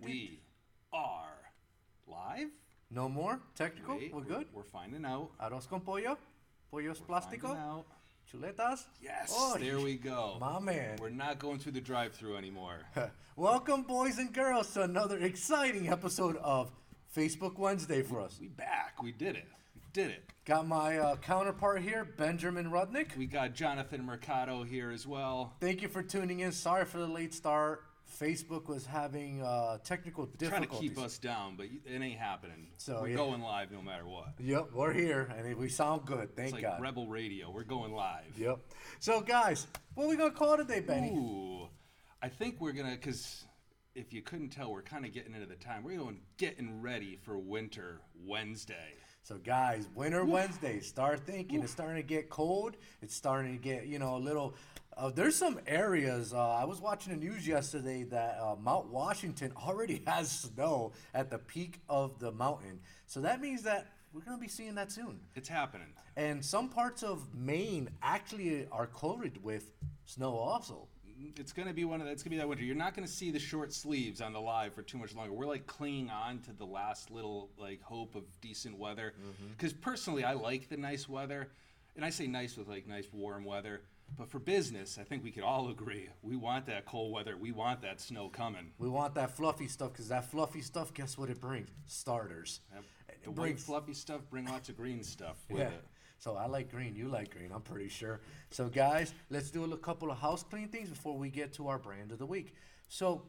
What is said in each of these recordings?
We are live. No more technical. Wait, we're good. We're finding out. Arroz con pollo. Pollos plástico. Finding out. Chuletas. Yes, Oh, there we go. My man. We're not going through the drive-through anymore. Welcome, boys and girls, to another exciting episode of Facebook Wednesday for us. We back. We did it. We did it. Got my counterpart here, Benjamin Rudnick. We got Jonathan Mercado here as well. Thank you for tuning in. Sorry for the late start. Facebook was having technical difficulties. Trying to keep us down, but it ain't happening. So, we're yeah. going live no matter what. Yep, we're here, and we sound good. Thank It's like God. Rebel Radio. We're going live. Yep. So, guys, what are we going to call today, Benny? Ooh, I think we're going to, because if you couldn't tell, we're kind of getting into the time. We're going getting ready for Winter Wednesday. So, guys, Winter Wednesday, start thinking. It's starting to get cold. It's starting to get, a little... there's some areas, I was watching the news yesterday that Mount Washington already has snow at the peak of the mountain. So that means that we're going to be seeing that soon. It's happening. And some parts of Maine actually are coated with snow also. It's going to be it's going to be that winter. You're not going to see the short sleeves on the live for too much longer. We're like clinging on to the last little like hope of decent weather. Because personally, I like the nice weather. And I say nice with like nice warm weather. But for business, I think we could all agree, we want that cold weather. We want that snow coming. We want that fluffy stuff, because that fluffy stuff, guess what it brings? Starters. The white fluffy stuff bring lots of green stuff with it. So I like green. You like green, I'm pretty sure. So, guys, let's do a couple of house clean things before we get to our brand of the week. So,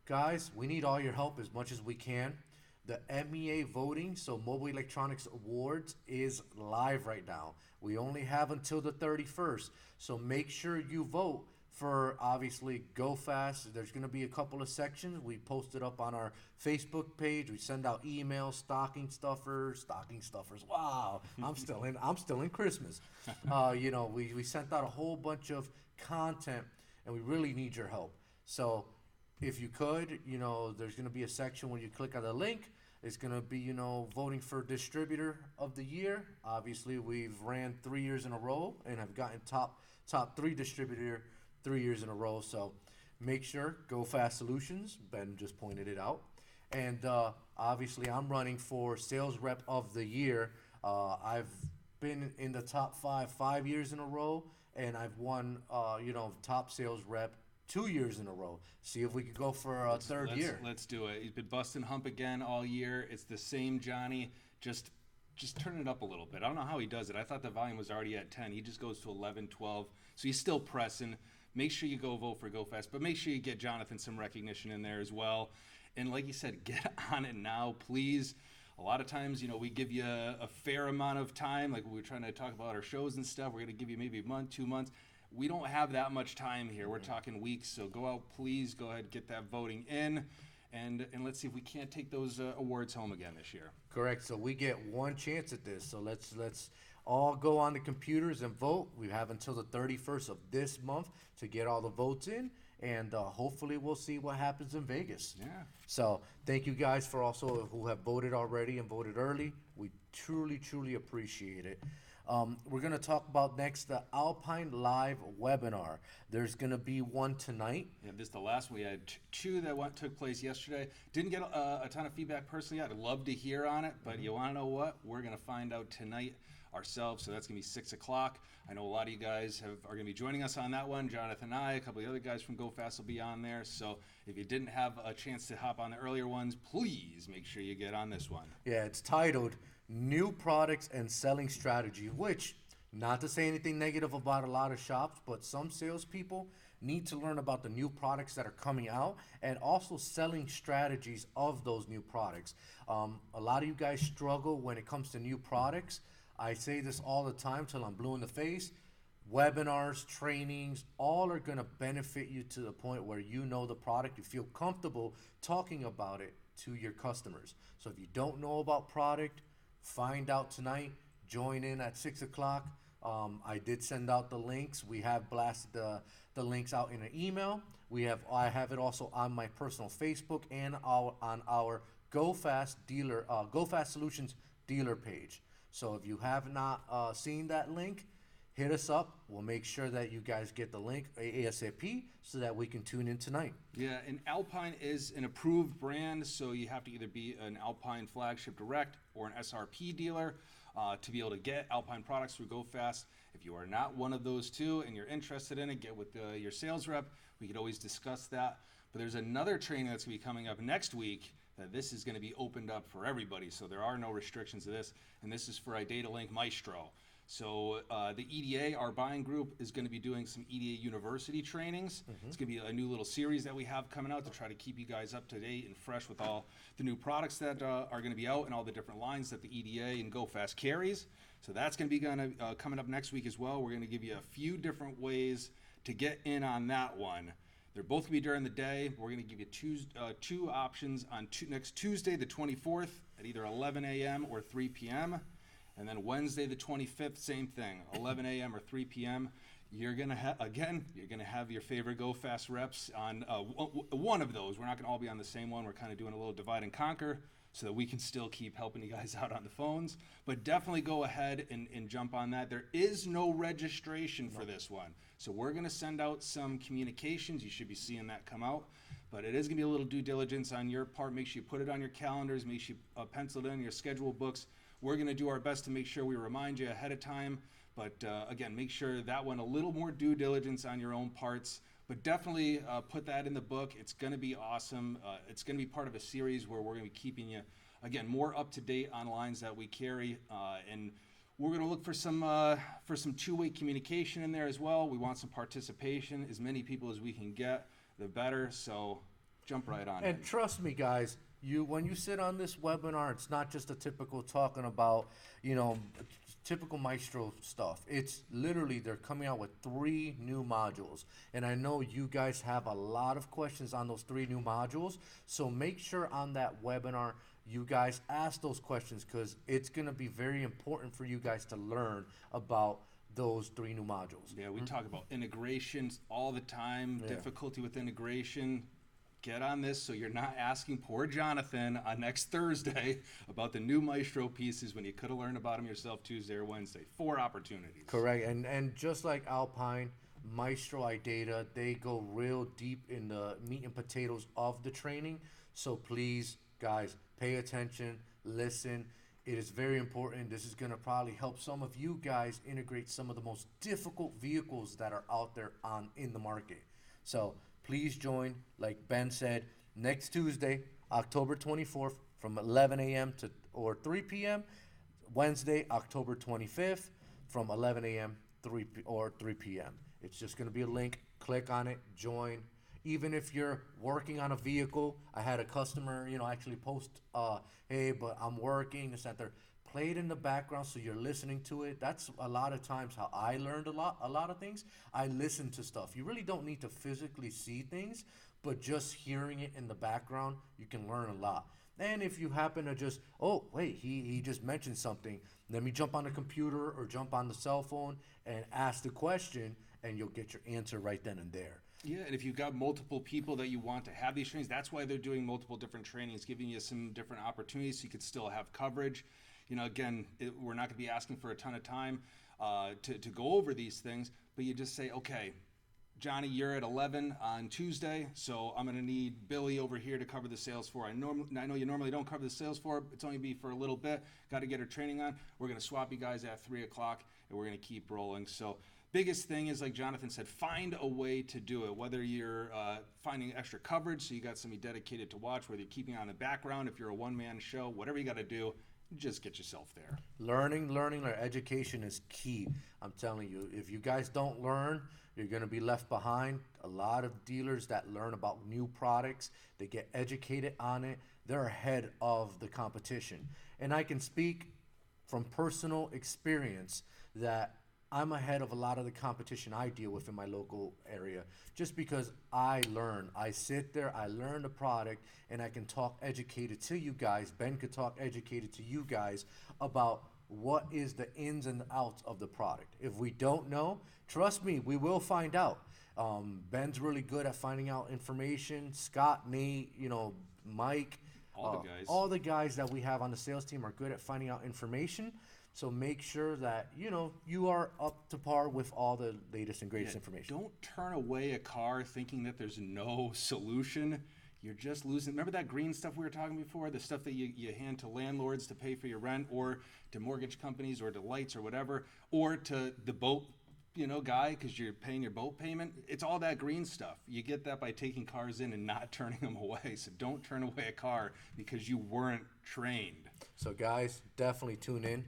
guys, we need all your help as much as we can. The MEIA voting, so Mobile Electronics Awards, is live right now. We only have until the 31st. So make sure you vote for, obviously, GoFast. There's going to be a couple of sections. We post it up on our Facebook page. We send out emails, stocking stuffers. Wow, I'm still in Christmas. We sent out a whole bunch of content, and we really need your help. So if you could, there's going to be a section when you click on the link. It's going to be, voting for Distributor of the Year. Obviously, we've ran 3 years in a row and have gotten top 3 distributor 3 years in a row. So make sure, GoFast Solutions. Ben just pointed it out. And obviously, I'm running for Sales Rep of the Year. I've been in the top 5 years in a row, and I've won, top sales rep 2 years in a row. See if we could go for a third year. Let's do it. He's been busting hump again all year. It's the same Johnny, just turn it up a little bit. I don't know how he does it. I thought the volume was already at 10. He just goes to 11, 12. So he's still pressing. Make sure you go vote for GoFast, but make sure you get Jonathan some recognition in there as well. And like you said, get on it now, please. A lot of times, we give you a fair amount of time. Like when we're trying to talk about our shows and stuff, we're going to give you maybe a month, 2 months. We don't have that much time here. We're talking weeks, so go out, please. Go ahead, get that voting in, and let's see if we can't take those awards home again this year. Correct. So we get one chance at this. So let's all go on the computers and vote. We have until the 31st of this month to get all the votes in, and hopefully we'll see what happens in Vegas. Yeah. So thank you guys for also who have voted already and voted early. We truly, truly appreciate it. We're going to talk about next the ALPINE Live webinar. There's going to be one tonight. Yeah, this is the last one. We had two that took place yesterday. Didn't get a ton of feedback personally. I'd love to hear on it, but you want to know what? We're going to find out tonight ourselves, so that's going to be 6 o'clock. I know a lot of you guys are going to be joining us on that one. Jonathan and I, a couple of the other guys from GoFast will be on there. So if you didn't have a chance to hop on the earlier ones, please make sure you get on this one. Yeah, it's titled New Products and Selling Strategy, which, not to say anything negative about a lot of shops, but some salespeople need to learn about the new products that are coming out and also selling strategies of those new products. A lot of you guys struggle when it comes to new products. I say this all the time till I'm blue in the face. Webinars, trainings, all are going to benefit you to the point where you know the product, you feel comfortable talking about it to your customers. So if you don't know about product, find out tonight. Join in at 6 o'clock. I did send out the links. We have blasted the links out in an email. I have it also on my personal Facebook and on our GoFast Solutions dealer page. So if you have not seen that link, hit us up. We'll make sure that you guys get the link ASAP so that we can tune in tonight. Yeah, and Alpine is an approved brand, so you have to either be an Alpine Flagship Direct or an SRP dealer to be able to get Alpine products through GoFast. If you are not one of those two and you're interested in it, get with your sales rep. We could always discuss that. But there's another training that's going to be coming up next week that this is going to be opened up for everybody. So there are no restrictions to this. And this is for iDataLink Maestro. So the EDA, our buying group, is going to be doing some EDA University trainings. It's going to be a new little series that we have coming out to try to keep you guys up to date and fresh with all the new products that are going to be out and all the different lines that the EDA and GoFast carries. So that's going to be coming up next week as well. We're going to give you a few different ways to get in on that one. They're both going to be during the day. We're going to give you two options on next Tuesday, the 24th, at either 11 a.m. or 3 p.m., and then Wednesday, the 25th, same thing, 11 a.m. or 3 p.m. You're gonna have your favorite GoFast reps on one of those. We're not gonna all be on the same one. We're kind of doing a little divide and conquer so that we can still keep helping you guys out on the phones. But definitely go ahead and jump on that. There is no registration for this one, so we're gonna send out some communications. You should be seeing that come out. But it is gonna be a little due diligence on your part. Make sure you put it on your calendars. Make sure you pencil it in your schedule books. We're going to do our best to make sure we remind you ahead of time. But again, make sure that one a little more due diligence on your own parts. But definitely put that in the book. It's going to be awesome. It's going to be part of a series where we're going to be keeping you, again, more up to date on lines that we carry. And we're going to look for some two-way communication in there as well. We want some participation. As many people as we can get, the better. So jump right on And in. trust me, guys, when you sit on this webinar, it's not just a typical talking about, typical Maestro stuff. It's literally, they're coming out with 3 new modules. And I know you guys have a lot of questions on those 3 new modules. So make sure on that webinar, you guys ask those questions, because it's going to be very important for you guys to learn about those 3 new modules. Yeah, we talk about integrations all the time, difficulty with integration. Get on this so you're not asking poor Jonathan on next Thursday about the new Maestro pieces when you could have learned about them yourself Tuesday or Wednesday. 4 opportunities. Correct. And just like Alpine, Maestro, iData, they go real deep in the meat and potatoes of the training. So please, guys, pay attention, listen. It is very important. This is going to probably help some of you guys integrate some of the most difficult vehicles that are out there in the market. So please join, like Ben said, next Tuesday, October 24th, from 11 a.m. or 3 p.m. Wednesday, October 25th, from 11 a.m. or 3 p.m. It's just going to be a link. Click on it, join. Even if you're working on a vehicle, I had a customer, actually post, hey, but I'm working, it's that they're played in the background, so you're listening to it. That's a lot of times how I learned a lot of things. I listen to stuff. You really don't need to physically see things, but just hearing it in the background, you can learn a lot. And if you happen to just, oh, wait, he just mentioned something, let me jump on the computer or jump on the cell phone and ask the question, and you'll get your answer right then and there. Yeah, and if you've got multiple people that you want to have these trainings, that's why they're doing multiple different trainings, giving you some different opportunities so you could still have coverage. Again, we're not going to be asking for a ton of time to go over these things, but you just say, okay, Johnny, you're at 11 on Tuesday, so I'm going to need Billy over here to cover the sales floor. I know you normally don't cover the sales floor. It's only be for a little bit. Got to get her training on. We're going to swap you guys at 3 o'clock, and we're going to keep rolling. So biggest thing is, like Jonathan said, find a way to do it, whether you're finding extra coverage so you got somebody dedicated to watch, whether you're keeping it on the background, if you're a one-man show, whatever you got to do, just get yourself there. Learning, education is key. I'm telling you, if you guys don't learn, you're going to be left behind. A lot of dealers that learn about new products, they get educated on it, they're ahead of the competition. And I can speak from personal experience that I'm ahead of a lot of the competition I deal with in my local area, just because I learn. I sit there, I learn the product, and I can talk educated to you guys. Ben could talk educated to you guys about what is the ins and outs of the product. If we don't know, trust me, we will find out. Ben's really good at finding out information. Scott, Nate, Mike, all the guys. All the guys that we have on the sales team are good at finding out information. So make sure that, you are up to par with all the latest and greatest information. Don't turn away a car thinking that there's no solution. You're just losing. Remember that green stuff we were talking before? The stuff that you hand to landlords to pay for your rent, or to mortgage companies, or to lights, or whatever, or to the boat, guy, because you're paying your boat payment. It's all that green stuff. You get that by taking cars in and not turning them away. So don't turn away a car because you weren't trained. So guys, definitely tune in.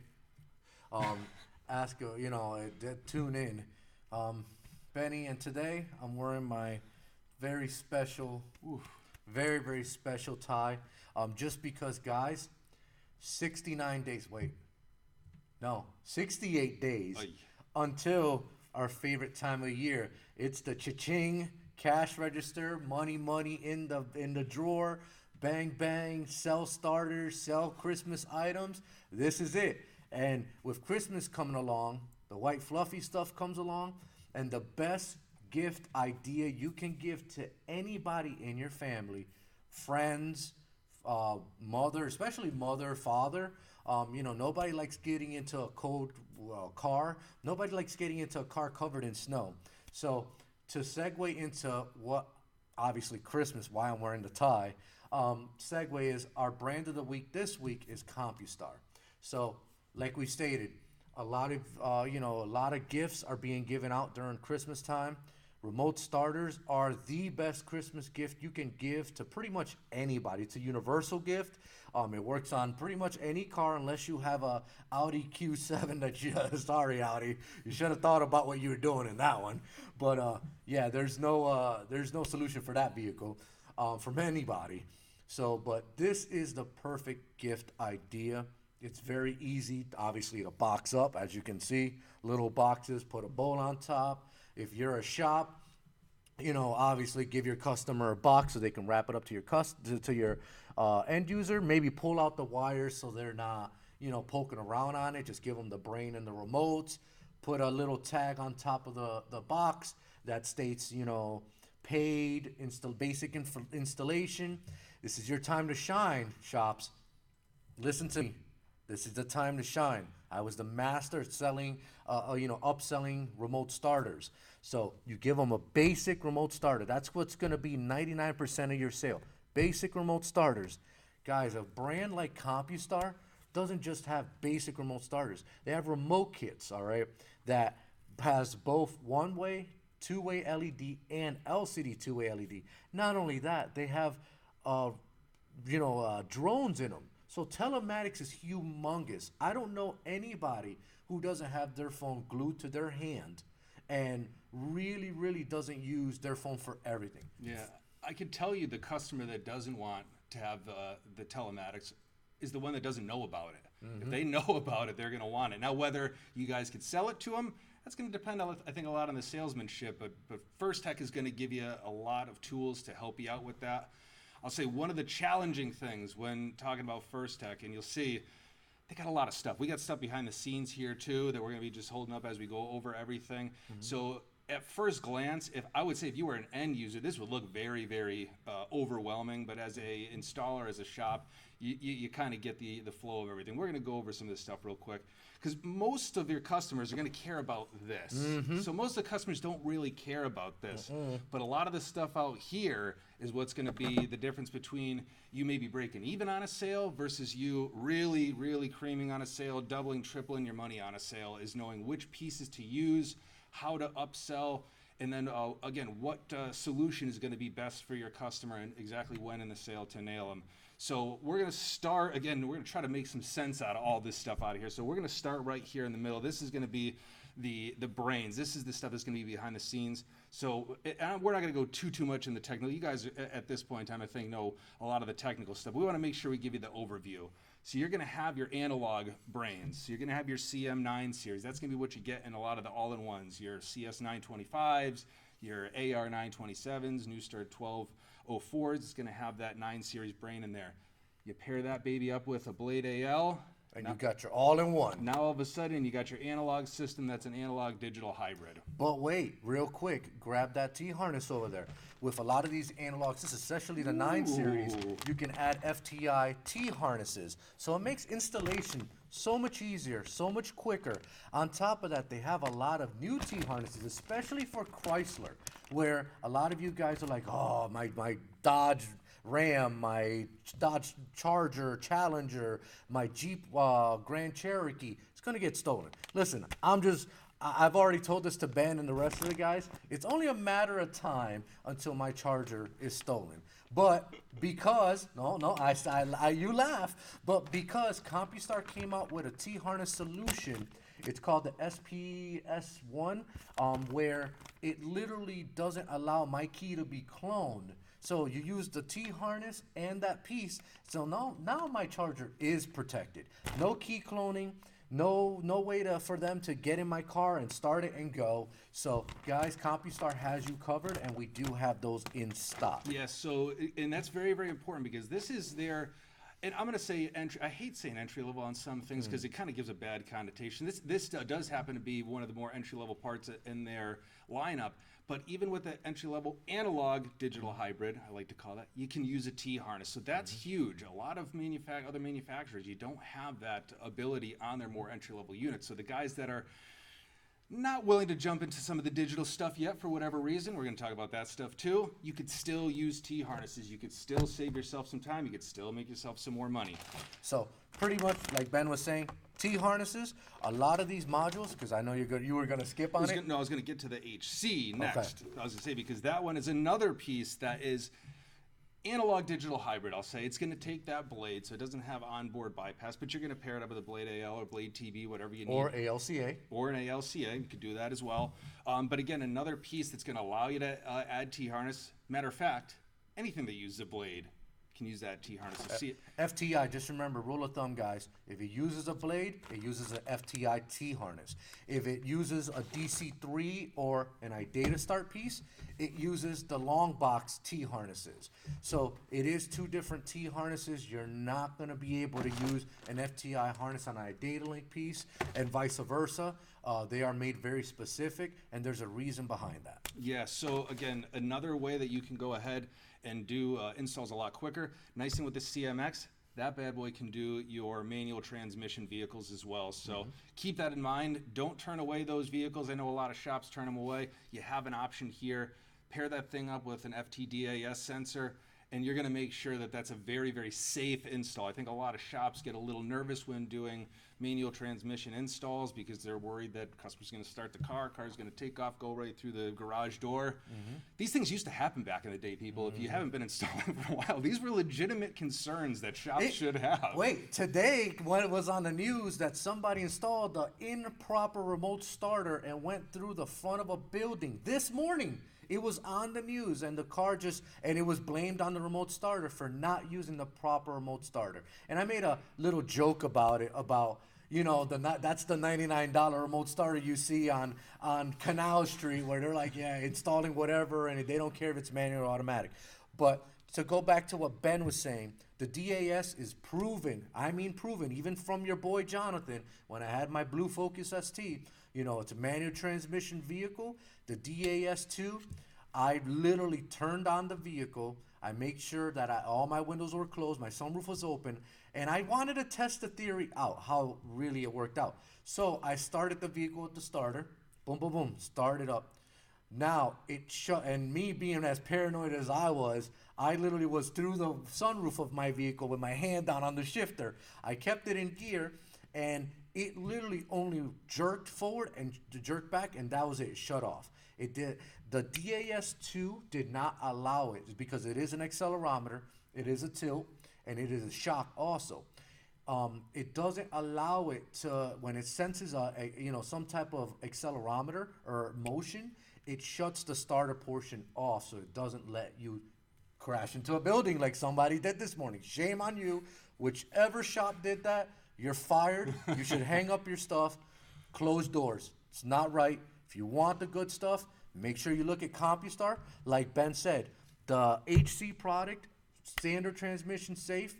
Tune in. Benny, and today I'm wearing my very special, very, very special tie. Just because, guys, 68 days until our favorite time of year. It's the cha-ching, cash register, money in the drawer, bang, bang, sell starters, sell Christmas items. This is it. And with Christmas coming along, the white fluffy stuff comes along, and the best gift idea you can give to anybody in your family, friends, mother, especially mother, father. Nobody likes getting into a cold car. Nobody likes getting into a car covered in snow. So to segue into what, obviously Christmas, why I'm wearing the tie, segue is our brand of the week this week is CompuStar. So like we stated, a lot of gifts are being given out during Christmas time. Remote starters are the best Christmas gift you can give to pretty much anybody. It's a universal gift. It works on pretty much any car unless you have a Audi Q7 that you, sorry Audi, you should have thought about what you were doing in that one. But there's no solution for that vehicle from anybody. So, but this is the perfect gift idea. It's very easy, obviously, to box up, as you can see. Little boxes, put a bowl on top. If you're a shop, obviously give your customer a box so they can wrap it up to your end user. Maybe pull out the wires so they're not, poking around on it. Just give them the brain and the remotes. Put a little tag on top of the box that states, paid, basic installation. This is your time to shine, shops. Listen to me. This is the time to shine. I was the master at selling, upselling remote starters. So you give them a basic remote starter. That's what's going to be 99% of your sale. Basic remote starters. Guys, a brand like CompuStar doesn't just have basic remote starters. They have remote kits, all right, that has both one-way, two-way LED, and LCD two-way LED. Not only that, they have, drones in them. So telematics is humongous. I don't know anybody who doesn't have their phone glued to their hand and really, really doesn't use their phone for everything. Yeah, I can tell you the customer that doesn't want to have the telematics is the one that doesn't know about it. Mm-hmm. If they know about it, they're going to want it. Now, whether you guys could sell it to them, that's going to depend, I think, a lot on the salesmanship. But Firstech is going to give you a lot of tools to help you out with that. I'll say one of the challenging things when talking about Firstech, and you'll see they got a lot of stuff. We got stuff behind the scenes here too that we're going to be just holding up as we go over everything. Mm-hmm. So at first glance, if you were an end user, this would look very, very overwhelming. But as a installer, as a shop, you kind of get the flow of everything. We're going to go over some of this stuff real quick because most of your customers are going to care about this. Mm-hmm. So most of the customers don't really care about this. Mm-hmm. But a lot of the stuff out here is what's going to be the difference between you maybe breaking even on a sale versus you really, really creaming on a sale, doubling, tripling your money on a sale, is knowing which pieces to use, how to upsell, and then again, what solution is going to be best for your customer and exactly when in the sale to nail them. So we're going to start, again, we're going to try to make some sense out of all this stuff out of here. So we're going to start right here in the middle. This is going to be the brains. This is the stuff that's going to be behind the scenes. So we're not going to go too much in the technical. You guys at this point in time, I think, know a lot of the technical stuff. We want to make sure we give you the overview. So you're going to have your analog brains. So you're going to have your CM9 series. That's going to be what you get in a lot of the all-in-ones. Your CS925s, your AR927s, Newstar 1204s. It's going to have that 9 series brain in there. You pair that baby up with a Blade AL. And you got your all-in-one. Now all of a sudden you got your analog system that's an analog digital hybrid. But wait, real quick, grab that T-harness over there. With a lot of these analogs, especially the 9 series, you can add FTI T-harnesses. So it makes installation So much easier, so much quicker. On top of that, they have a lot of new T-harnesses, especially for Chrysler, where a lot of you guys are like, oh, my Dodge Ram, my Dodge Charger, Challenger, my Jeep Grand Cherokee, it's going to get stolen. Listen, I've already told this to Ben and the rest of the guys. It's only a matter of time until my Charger is stolen. But because, you laugh, but because CompuStar came out with a T-harness solution, it's called the SPS1, where it literally doesn't allow my key to be cloned. So you use the T-harness and that piece. So now my Charger is protected. No key cloning. No way for them to get in my car and start it and go. So, guys, CompuStar has you covered, and we do have those in stock. Yeah, so, and that's very, very important because this is their, and I'm going to say entry, I hate saying entry level on some things because it kind of gives a bad connotation. This does happen to be one of the more entry level parts in their lineup. But even with the entry-level analog digital hybrid, I like to call that, you can use a T-harness. So that's huge. A lot of other manufacturers, you don't have that ability on their more entry-level units. So the guys that are not willing to jump into some of the digital stuff yet for whatever reason, we're going to talk about that stuff too, you could still use T-harnesses. You could still save yourself some time. You could still make yourself some more money. So pretty much like Ben was saying, T-harnesses, a lot of these modules, because I know you were going to skip on it. I was going to get to the HC next. Okay. I was going to say, because that one is another piece that is analog digital hybrid, I'll say. It's going to take that blade, so it doesn't have onboard bypass, but you're going to pair it up with a Blade AL or Blade TB, whatever you need. Or ALCA. Or an ALCA. You could do that as well. But again, another piece that's going to allow you to add T-harness. Matter of fact, anything that uses a blade can use that T-harness. FTI, just remember, rule of thumb, guys, if it uses a blade, it uses an FTI T-harness. If it uses a DC3 or an iData Start piece, it uses the long box T-harnesses. So it is two different T-harnesses. You're not going to be able to use an FTI harness on an iData Link piece and vice versa. They are made very specific, and there's a reason behind that. Yeah, so again, another way that you can go ahead and do installs a lot quicker. Nice thing with the CMX, that bad boy can do your manual transmission vehicles as well. So keep that in mind. Don't turn away those vehicles. I know a lot of shops turn them away. You have an option here. Pair that thing up with an FTDAS sensor, and you're going to make sure that that's a very, very safe install. I think a lot of shops get a little nervous when doing manual transmission installs because they're worried that customer's going to start the car's going to take off, go right through the garage door. These things used to happen back in the day, people. If you haven't been installing for a while, these were legitimate concerns that shops should have. Wait, today, when it was on the news that somebody installed the improper remote starter and went through the front of a building this morning. It was on the news, and the car and it was blamed on the remote starter for not using the proper remote starter. And I made a little joke about it, that's the $99 remote starter you see on Canal Street where they're like, yeah, installing whatever, and they don't care if it's manual or automatic. But to go back to what Ben was saying, the DAS is proven, even from your boy Jonathan, when I had my Blue Focus ST, it's a manual transmission vehicle. The DAS2, I literally turned on the vehicle. I make sure that all my windows were closed, my sunroof was open, and I wanted to test the theory out, how really it worked out. So I started the vehicle with the starter, boom, boom, boom, started up. Now it shut, and me being as paranoid as I literally was through the sunroof of my vehicle with my hand down on the shifter. I kept it in gear, and it literally only jerked forward and jerked back, and that was it. It shut off. It did. The DAS2 did not allow it because it is an accelerometer, it is a tilt, and it is a shock also. It doesn't allow it to, when it senses some type of accelerometer or motion, it shuts the starter portion off so it doesn't let you crash into a building like somebody did this morning. Shame on you. Whichever shop did that, you're fired. You should hang up your stuff, close doors. It's not right. If you want the good stuff, make sure you look at CompuStar. Like Ben said, the HC product, standard transmission safe,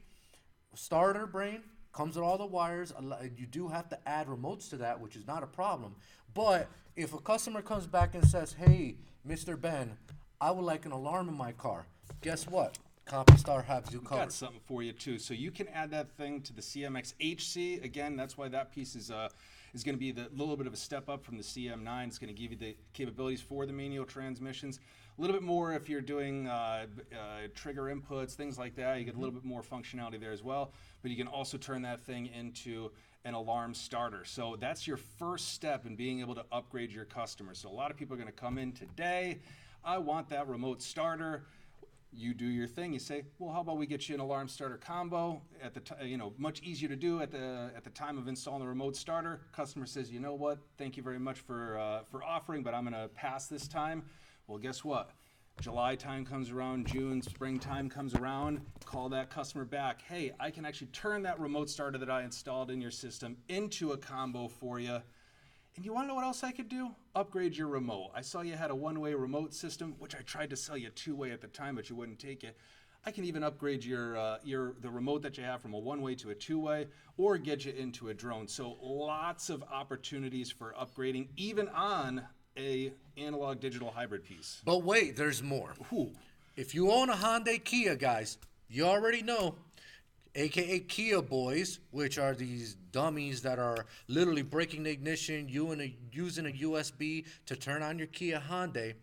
starter brain, comes with all the wires. You do have to add remotes to that, which is not a problem. But if a customer comes back and says, hey, Mr. Ben, I would like an alarm in my car, guess what? CompuStar has you We've covered. got something for you too. So you can add that thing to the CMX HC. Again, that's why that piece is going to be the little bit of a step up from the CM9. It's going to give you the capabilities for the manual transmissions. A little bit more if you're doing trigger inputs, things like that. You get a little bit more functionality there as well. But you can also turn that thing into an alarm starter. So that's your first step in being able to upgrade your customers. So a lot of people are going to come in today. I want that remote starter. You do your thing. You say, well, how about we get you an alarm starter combo at the much easier to do at the time of installing the remote starter. Customer says, you know what? Thank you very much for offering, but I'm going to pass this time. Well, guess what? July time comes around, June, springtime comes around. Call that customer back. Hey, I can actually turn that remote starter that I installed in your system into a combo for you. And you want to know what else I could do? Upgrade your remote. I saw you had a one-way remote system, which I tried to sell you two-way at the time, but you wouldn't take it. I can even upgrade the remote that you have from a one-way to a two-way, or get you into a drone. So lots of opportunities for upgrading, even on a analog digital hybrid piece. But wait, there's more. Ooh. If you own a Hyundai Kia, guys, you already know, aka Kia boys, which are these dummies that are literally breaking the ignition, using a USB to turn on your Kia Hyundai.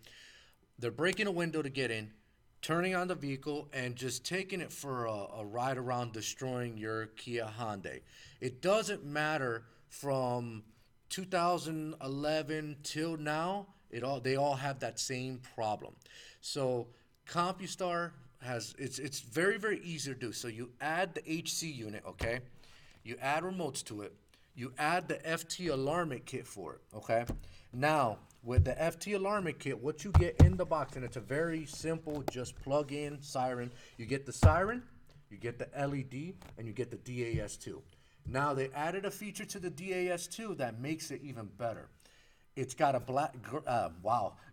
They're breaking a window to get in, turning on the vehicle, and just taking it for a ride around, destroying your Kia Hyundai. It doesn't matter from 2011 till now. They all have that same problem. So CompuStar it's very, very easy to do. So you add the HC unit, okay? You add remotes to it. You add the FT alarming kit for it, okay? Now, with the FT alarming kit, what you get in the box, and it's a very simple, just plug in siren. You get the siren, you get the LED, and you get the DAS2. Now, they added a feature to the DAS2 that makes it even better. It's got a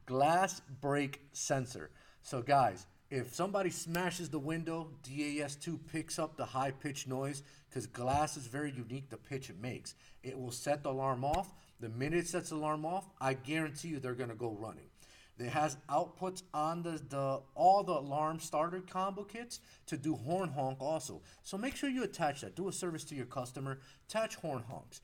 glass break sensor. So, guys, if somebody smashes the window, DAS2 picks up the high-pitched noise because glass is very unique, the pitch it makes. It will set the alarm off. The minute it sets the alarm off, I guarantee you they're going to go running. It has outputs on all the alarm starter combo kits to do horn honk also. So make sure you attach that. Do a service to your customer. Attach horn honks.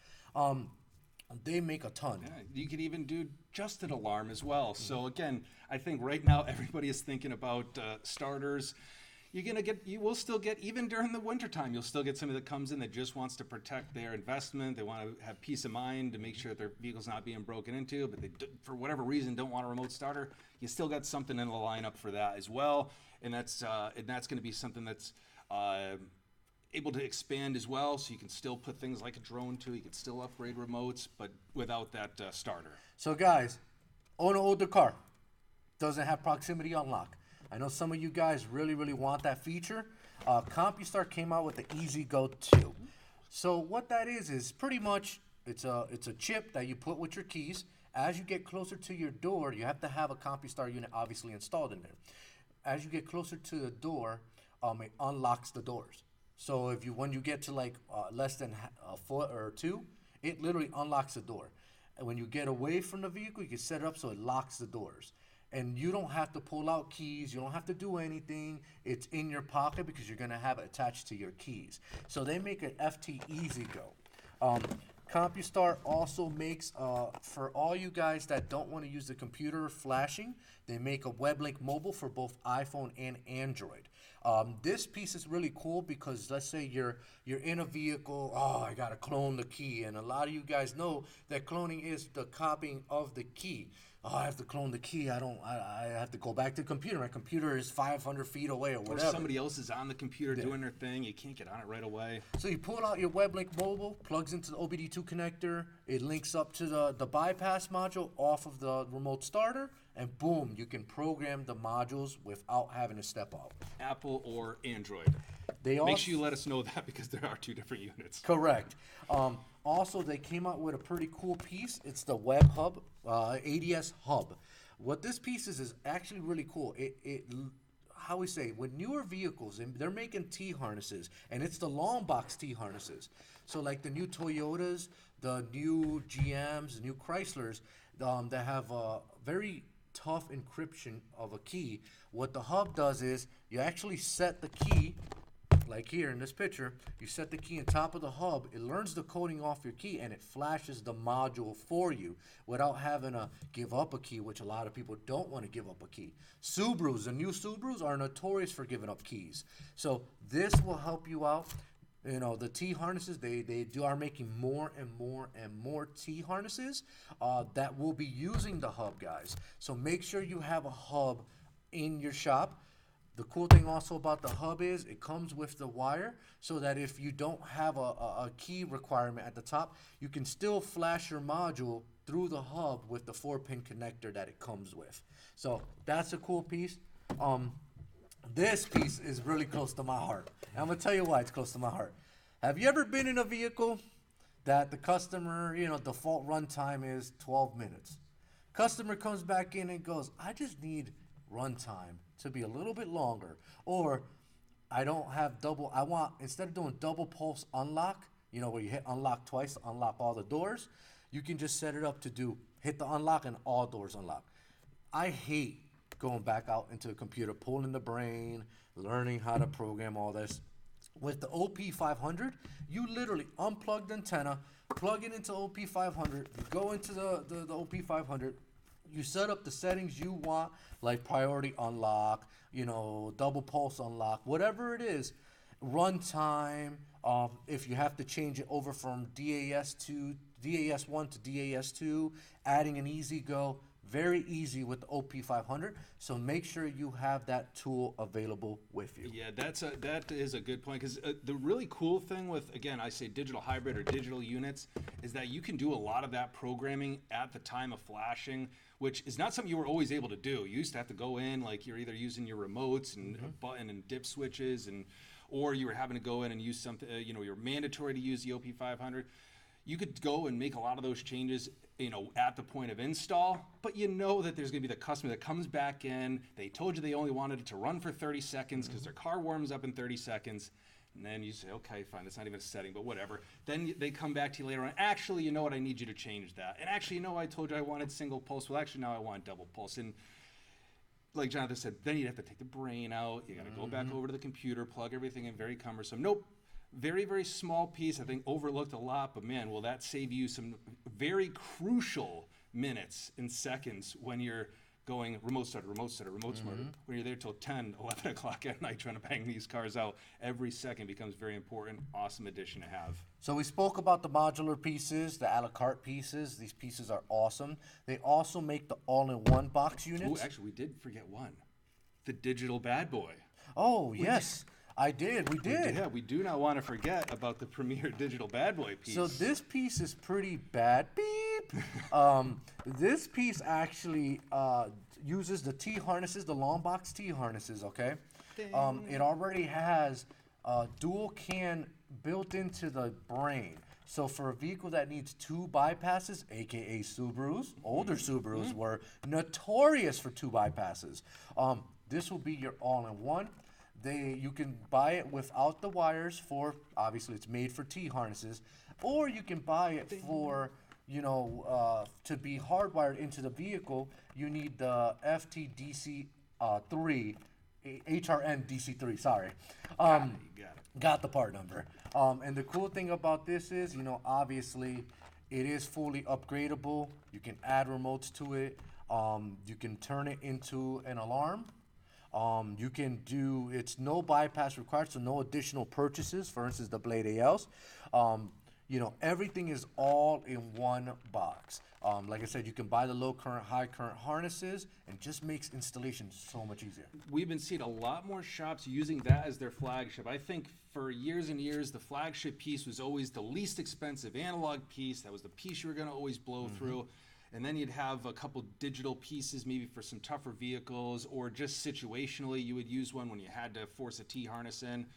They make a ton. Yeah, you could even do just an alarm as well. So again, I think right now everybody is thinking about starters. You will still get, even during the wintertime, you'll still get somebody that comes in that just wants to protect their investment. They want to have peace of mind to make sure their vehicle's not being broken into, but they, for whatever reason, don't want a remote starter. You still got something in the lineup for that as well. And that's going to be something that's able to expand as well, so you can still put things like a drone too. You can still upgrade remotes, but without that starter. So guys, own an older car, doesn't have proximity unlock. I know some of you guys really, really want that feature. CompuStar came out with the Easy Go 2. So what that is pretty much, it's a chip that you put with your keys. As you get closer to your door, you have to have a CompuStar unit obviously installed in there. As you get closer to the door, it unlocks the doors. So when you get to like less than a foot or two, it literally unlocks the door. And when you get away from the vehicle, you can set it up so it locks the doors. And you don't have to pull out keys. You don't have to do anything. It's in your pocket because you're going to have it attached to your keys. So they make an FT Easy Go. CompuStar also makes, for all you guys that don't want to use the computer flashing, they make a WebLink mobile for both iPhone and Android. This piece is really cool because let's say you're in a vehicle, I gotta clone the key, and a lot of you guys know that cloning is the copying of the key. I have to clone the key. I have to go back to the computer. My computer is 500 feet away or whatever. Or somebody else is on the computer doing their thing. You can't get on it right away. So you pull out your WebLink mobile, plugs into the OBD2 connector. It links up to the bypass module off of the remote starter, and boom, you can program the modules without having to step out. Apple or Android. Make sure you let us know that because there are two different units. Correct. Also, they came out with a pretty cool piece. It's the Web Hub, ADS Hub. What this piece is actually really cool. How we say, with newer vehicles, and they're making T-harnesses, and it's the long box T-harnesses. So like the new Toyotas, the new GMs, the new Chryslers, that have very tough encryption of a key. What the hub does is you actually set the key, like here in this picture, you set the key on top of the hub, it learns the coding off your key, and it flashes the module for you without having to give up a key, which a lot of people don't want to give up a key. Subarus, the new Subarus are notorious for giving up keys. So this will help you out. You know, the T harnesses, they are making more and more and more T harnesses that will be using the hub, guys. So make sure you have a hub in your shop. The cool thing also about the hub is it comes with the wire, so that if you don't have a key requirement at the top, you can still flash your module through the hub with the 4-pin connector that it comes with. So that's a cool piece. This piece is really close to my heart. And I'm going to tell you why it's close to my heart. Have you ever been in a vehicle that the customer, you know, default runtime is 12 minutes? Customer comes back in and goes, I just need runtime to be a little bit longer, or I don't have double, I want, instead of doing double pulse unlock, you know, where you hit unlock twice to unlock all the doors, you can just set it up to do hit the unlock and all doors unlock. I hate going back out into the computer, pulling the brain, learning how to program all this. With the OP500, you literally unplug the antenna, plug it into OP500, you go into the OP500, you set up the settings you want, like priority unlock, you know, double pulse unlock, whatever it is, runtime. If you have to change it over from DAS1 to DAS2, adding an easy go, very easy with the OP500. So make sure you have that tool available with you. Yeah, that is a good point, because the really cool thing with, again, I say digital hybrid or digital units, is that you can do a lot of that programming at the time of flashing, which is not something you were always able to do. You used to have to go in, like you're either using your remotes and button and dip switches, or you were having to go in and use something, you know, you're mandatory to use the OP500. You could go and make a lot of those changes, you know, at the point of install, but you know that there's going to be the customer that comes back in. They told you they only wanted it to run for 30 seconds because their car warms up in 30 seconds. And then you say, okay, fine, that's not even a setting, but whatever. Then they come back to you later on. Actually, you know what? I need you to change that. And actually, you know, I told you I wanted single pulse. Well, actually, now I want double pulse. And like Jonathan said, then you'd have to take the brain out. You got to go back over to the computer, plug everything in. Very cumbersome. Nope. Very, very small piece, I think overlooked a lot, but man, will that save you some very crucial minutes and seconds when you're going remote starter, remote starter, when you're there till 10, 11 o'clock at night trying to bang these cars out. Every second becomes very important. Awesome addition to have. So we spoke about the modular pieces, the a la carte pieces. These pieces are awesome. They also make the all-in-one box units. Oh, actually, we did forget one. The digital bad boy. Oh, yes. We did. Yeah, we do not want to forget about the Premier Digital Bad Boy piece. So this piece is pretty bad. Beep. This piece actually uses the T harnesses, the long box T harnesses, okay? It already has dual CAN built into the brain. So for a vehicle that needs 2 bypasses, aka Subarus, older Subarus were notorious for 2 bypasses. This will be your all-in-one. You can buy it without the wires for, obviously it's made for T harnesses, or you can buy it for, you know, to be hardwired into the vehicle. You need the FTDC3, HRN DC3, sorry. Got the part number. And the cool thing about this is, you know, obviously it is fully upgradable. You can add remotes to it. You can turn it into an alarm. You can do, it's no bypass required, so no additional purchases, for instance, the Blade ALs. You know, everything is all in one box. Like I said, you can buy the low current, high current harnesses, and just makes installation so much easier. We've been seeing a lot more shops using that as their flagship. I think for years and years, the flagship piece was always the least expensive analog piece. That was the piece you were going to always blow through. And then you'd have a couple digital pieces, maybe for some tougher vehicles, or just situationally, you would use one when you had to force a T harness in.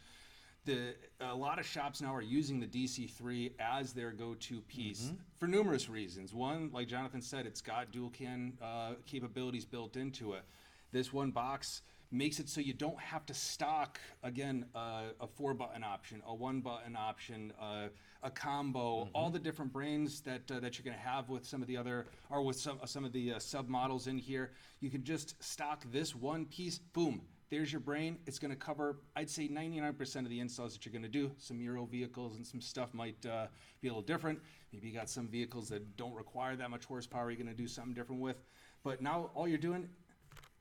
A lot of shops now are using the DC3 as their go-to piece for numerous reasons. One, like Jonathan said, it's got dual CAN capabilities built into it. This one box makes it so you don't have to stock, again, a 4-button option, a 1-button option, a combo, all the different brains that you're going to have with some of the other, or with some of the sub models in here. You can just stock this one piece, boom, there's your brain. It's going to cover, I'd say, 99% of the installs that you're going to do. Some Euro vehicles and some stuff might be a little different. Maybe you got some vehicles that don't require that much horsepower you're going to do something different with. But now all you're doing,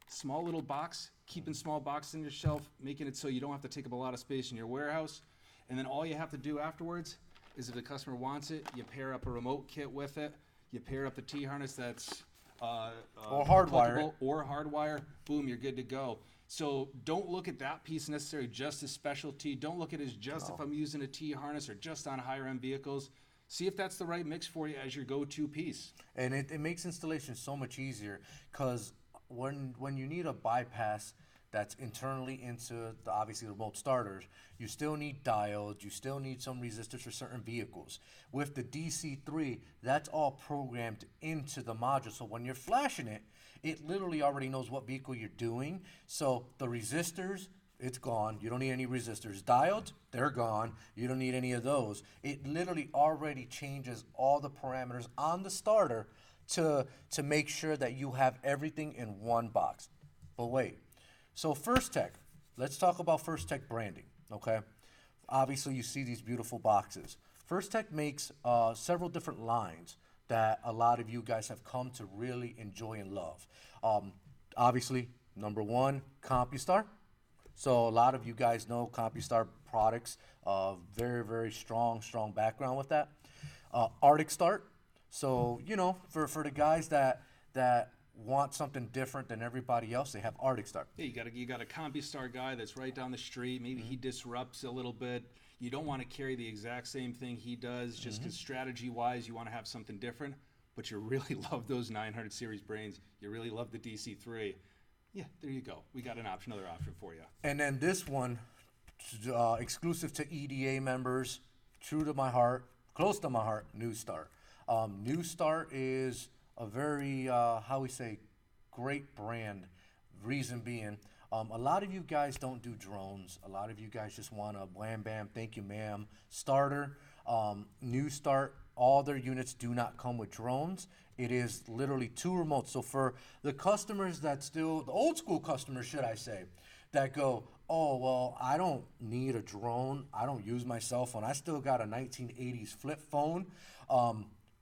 small little box, keeping small boxes in your shelf, making it so you don't have to take up a lot of space in your warehouse. And then all you have to do afterwards is, if the customer wants it, you pair up a remote kit with it. You pair up the T-harness that's or hardwire. Or hardwire. Boom, you're good to go. So don't look at that piece necessarily just as specialty. Don't look at it as just if I'm using a T-harness or just on higher end vehicles. See if that's the right mix for you as your go-to piece. And it makes installation so much easier, because when you need a bypass that's internally into obviously the remote starters, you still need diodes, you still need some resistors for certain vehicles. With the DC3, that's all programmed into the module. So when you're flashing it, it literally already knows what vehicle you're doing. So the resistors, it's gone. You don't need any resistors. Diodes, they're gone. You don't need any of those. It literally already changes all the parameters on the starter to make sure that you have everything in one box. But wait. So Firstech, let's talk about Firstech branding, okay? Obviously, you see these beautiful boxes. Firstech makes several different lines that a lot of you guys have come to really enjoy and love. Obviously, number one, CompuStar. So a lot of you guys know CompuStar products, very, very strong background with that. Arctic Start. So, you know, for the guys that want something different than everybody else, they have Arctic Start. Yeah, you got a CompuStar guy that's right down the street. Maybe he disrupts a little bit. You don't want to carry the exact same thing he does, just because strategy-wise you want to have something different. But you really love those 900 series brains. You really love the DC3. Yeah, there you go. We got another option for you. And then this one, exclusive to EDA members, true to my heart, close to my heart, New Start. New Start is a very, great brand. Reason being, a lot of you guys don't do drones. A lot of you guys just want a wham bam, thank you ma'am starter. New Start, all their units do not come with drones. It is literally 2 remotes. So for the customers that still, the old school customers, should I say, that go, oh, well, I don't need a drone. I don't use my cell phone. I still got a 1980s flip phone.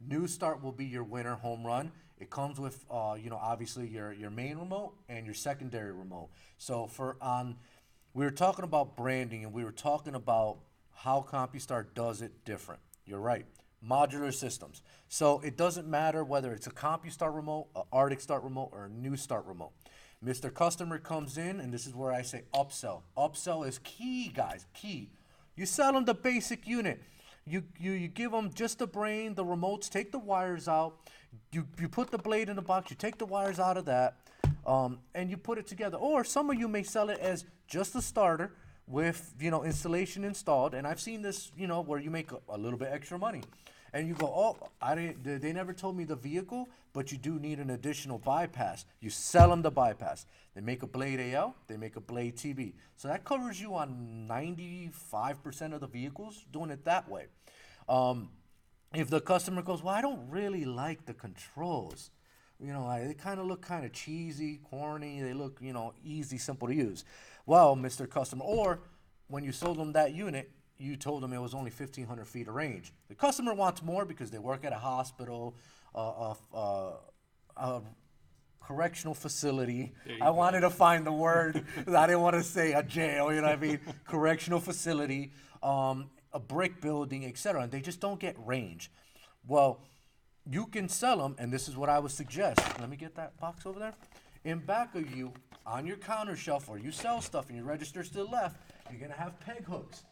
New Start will be your winner home run. It comes with, obviously your main remote and your secondary remote. So we were talking about branding, and we were talking about how CompuStar does it different. You're right. Modular systems. So it doesn't matter whether it's a CompuStar remote, an Arctic Start remote, or a New Start remote. Mr. Customer comes in, and this is where I say upsell. Upsell is key, guys, key. You sell them the basic unit. You give them just the brain, the remotes, take the wires out. You put the blade in the box, you take the wires out of that, and you put it together. Or some of you may sell it as just a starter with, installation installed. And I've seen this, where you make a little bit extra money. And you go, oh, they never told me the vehicle, but you do need an additional bypass. You sell them the bypass. They make a Blade AL, they make a Blade TB. So that covers you on 95% of the vehicles, doing it that way. If the customer goes, well, I don't really like the controls. They kind of look kind of cheesy, corny. They look, easy, simple to use. Well, Mr. Customer, or when you sold them that unit, you told them it was only 1,500 feet of range. The customer wants more because they work at a hospital, a correctional facility. I wanted to find the word. I didn't want to say a jail, you know what I mean? Correctional facility, a brick building, etc. And they just don't get range. Well, you can sell them, and this is what I would suggest. Let me get that box over there. In back of you, on your counter shelf, where you sell stuff and your register's to the left, you're going to have peg hooks.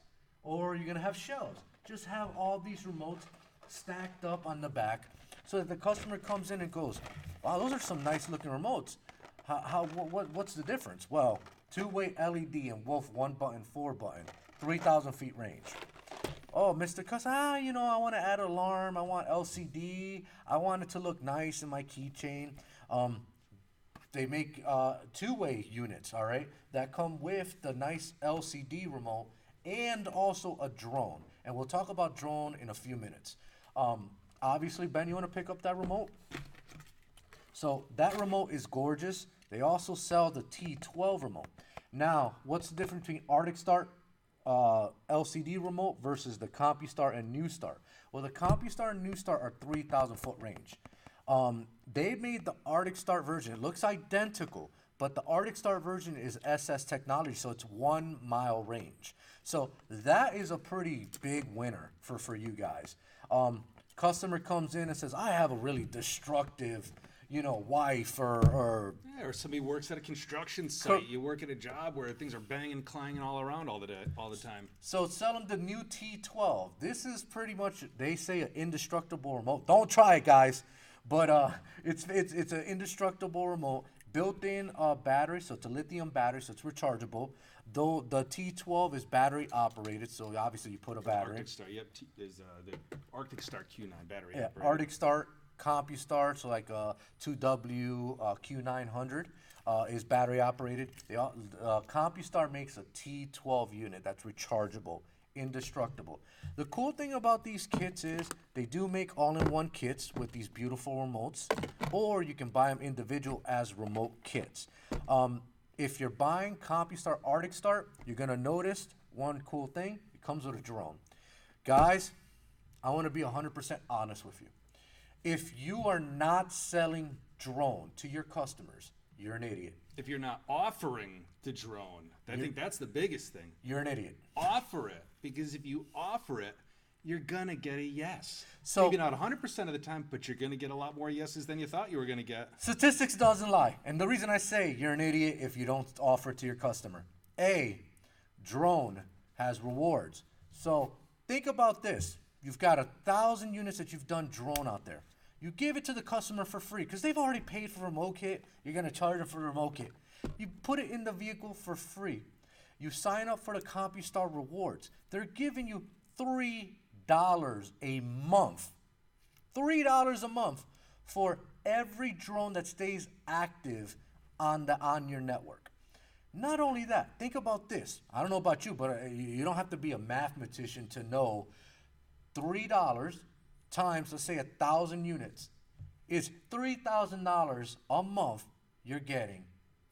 Or you're going to have shelves. Just have all these remotes stacked up on the back so that the customer comes in and goes, wow, those are some nice looking remotes. What's the difference? Well, 2-way LED and Wolf 1-button, 4-button, 3,000 feet range. Oh, Mr. Customer, I want to add an alarm. I want LCD. I want it to look nice in my keychain. They make two-way units, all right, that come with the nice LCD remote and also a drone. And we'll talk about drone in a few minutes. Obviously, Ben, you want to pick up that remote? So that remote is gorgeous. They also sell the T12 remote. Now, what's the difference between Arctic Start LCD remote versus the CompuStar and NewStar? Well, the CompuStar and NewStar are 3,000 foot range. They made the Arctic Start version. It looks identical, but the Arctic Start version is SS technology, so it's 1 mile range. So that is a pretty big winner for you guys. Customer comes in and says, I have a really destructive, wife or somebody works at a construction site. You work at a job where things are banging, clanging all around all the time. So sell them the new T12. This is pretty much, they say, an indestructible remote. Don't try it, guys. But it's an indestructible remote, built-in battery, so it's a lithium battery, so it's rechargeable. Though the T12 is battery operated, so obviously you put a battery. Arctic Star, yep, is the Arctic Star Q9 battery operated. Arctic Star, CompuStar, so like a 2W Q900 is battery operated. CompuStar makes a T12 unit that's rechargeable, indestructible. The cool thing about these kits is they do make all-in-one kits with these beautiful remotes, or you can buy them individual as remote kits. If you're buying CompuStar Arctic Start, you're going to notice one cool thing. It comes with a drone. Guys, I want to be 100% honest with you. If you are not selling drone to your customers, you're an idiot. If you're not offering the drone, I think that's the biggest thing. You're an idiot. Offer it, because if you offer it, you're going to get a yes. So, maybe not 100% of the time, but you're going to get a lot more yeses than you thought you were going to get. Statistics doesn't lie. And the reason I say you're an idiot if you don't offer it to your customer. Drone has rewards. So think about this. You've got 1,000 units that you've done drone out there. You give it to the customer for free because they've already paid for a remote kit. You're going to charge them for the remote kit. You put it in the vehicle for free. You sign up for the CompuStar rewards. They're giving you $3 a month. $3 a month for every drone that stays active on your network. Not only that, think about this. I don't know about you, but you don't have to be a mathematician to know $3 times, let's say, 1,000 units is $3,000 a month you're getting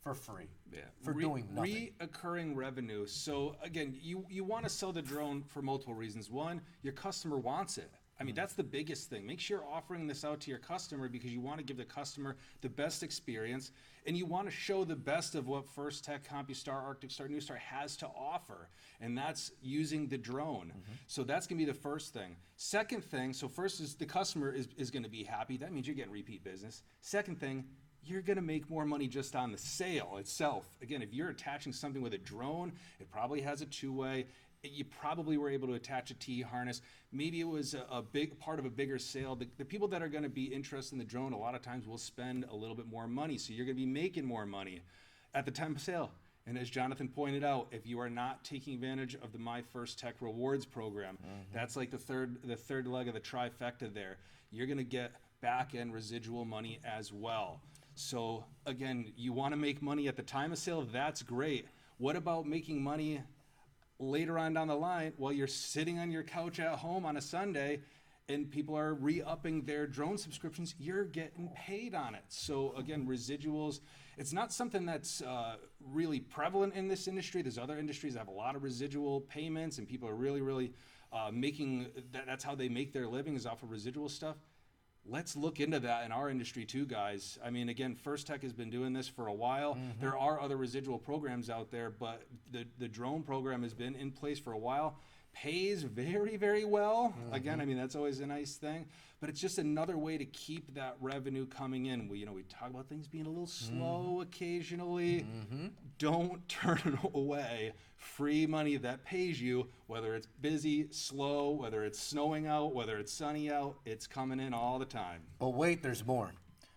for free. Yeah. For doing nothing. Reoccurring revenue. So again, you want to sell the drone for multiple reasons. One, your customer wants it. I mean, that's the biggest thing. Make sure you're offering this out to your customer because you want to give the customer the best experience, and you want to show the best of what Firstech, CompuStar, Arctic Star, NewStar has to offer, and that's using the drone. So that's going to be the first thing. Second thing, so first is the customer is going to be happy. That means you're getting repeat business. Second thing, you're going to make more money just on the sale itself. Again, if you're attaching something with a drone, it probably has a two-way. You probably were able to attach a T-harness. Maybe it was a big part of a bigger sale. The people that are going to be interested in the drone a lot of times will spend a little bit more money. So you're going to be making more money at the time of sale. And as Jonathan pointed out, if you are not taking advantage of the My Firstech Rewards program, that's like the third leg of the trifecta there. You're going to get back-end residual money as well. So again, you want to make money at the time of sale, that's great. What about making money later on down the line while you're sitting on your couch at home on a Sunday and people are re-upping their drone subscriptions? You're getting paid on it. So again, residuals, it's not something that's really prevalent in this industry. There's other industries that have a lot of residual payments and people are really making, that's how they make their living, is off of residual stuff. Let's look into that in our industry too, guys. I mean, again, Firstech has been doing this for a while. There are other residual programs out there, but the drone program has been in place for a while. Pays very well. Again, I mean, that's always a nice thing, but it's just another way to keep that revenue coming in. We talk about things being a little slow occasionally. Don't turn away free money that pays you, whether it's busy, slow, whether it's snowing out, whether it's sunny out, it's coming in all the time. But wait, there's more.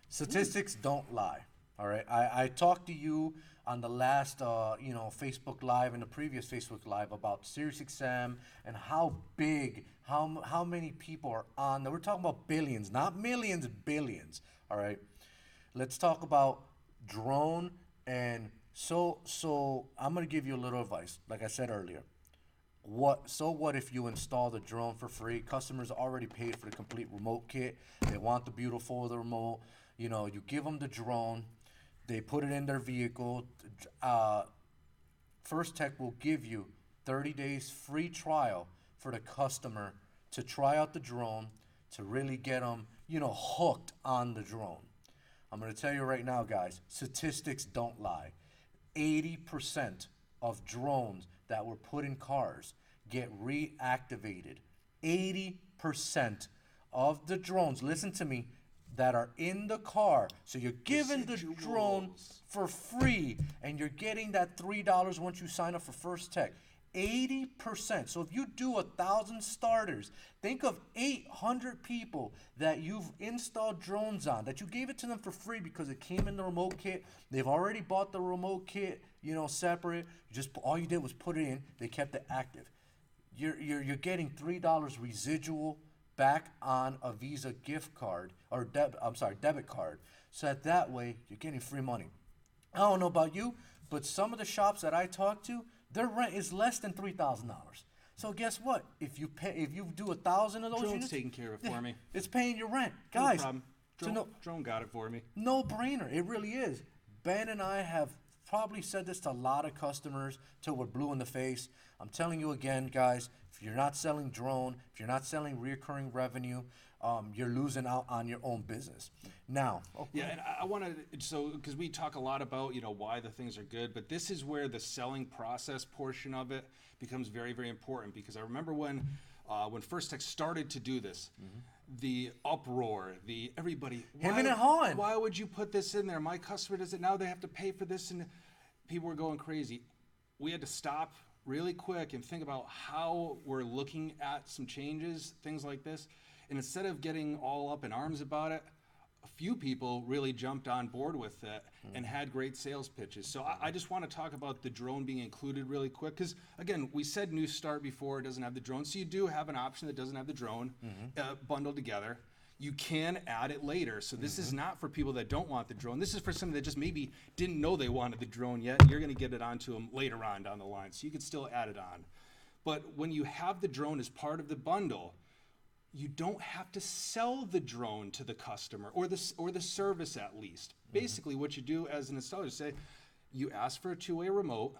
Statistics don't lie. All right. I talked to you on the last, Facebook Live and the previous Facebook Live about SiriusXM and how big, how many people are on there. We're talking about billions, not millions, billions. All right. Let's talk about drone. And so I'm gonna give you a little advice. Like I said earlier, what if you install the drone for free? Customers already paid for the complete remote kit. They want the beautiful of the remote. You give them the drone, they put it in their vehicle. Firstech will give you 30 days free trial for the customer to try out the drone, to really get them, hooked on the drone. I'm going to tell you right now, guys, statistics don't lie. 80% of drones that were put in cars get reactivated. 80% of the drones, listen to me, that are in the car. So you're giving the drone for free, and you're getting that $3 once you sign up for Firstech. 80%. So if you do 1,000 starters, think of 800 people that you've installed drones on, that you gave it to them for free because it came in the remote kit. They've already bought the remote kit, separate. All you did was put it in. They kept it active. You're getting $3 residual back on a Visa gift card or debit card. So that way you're getting free money. I don't know about you, but some of the shops that I talk to, their rent is less than $3,000. So guess what? If you do 1,000 of those Drone's units, taking care of it for me. It's paying your rent, guys. No problem. Drone got it for me. No brainer. It really is. Ben and I have probably said this to a lot of customers till we're blue in the face. I'm telling you again, guys. If you're not selling drone, if you're not selling recurring revenue, you're losing out on your own business. Now, yeah, and I want to, because we talk a lot about, why the things are good, but this is where the selling process portion of it becomes very, very important, because I remember when Firstech started to do this, the uproar, everybody, hemming and hawing. Why would you put this in there? My customer does it now, they have to pay for this, and people were going crazy. We had to stop really quick and think about how we're looking at some changes, things like this. And instead of getting all up in arms about it, a few people really jumped on board with it and had great sales pitches. So I just want to talk about the drone being included really quick, because again, we said New Start before, it doesn't have the drone. So you do have an option that doesn't have the drone bundled together. You can add it later. So this is not for people that don't want the drone. This is for somebody that just maybe didn't know they wanted the drone yet. You're going to get it onto them later on down the line. So you can still add it on. But when you have the drone as part of the bundle, you don't have to sell the drone to the customer or the service at least. Basically, what you do as an installer is say, you ask for a two-way remote.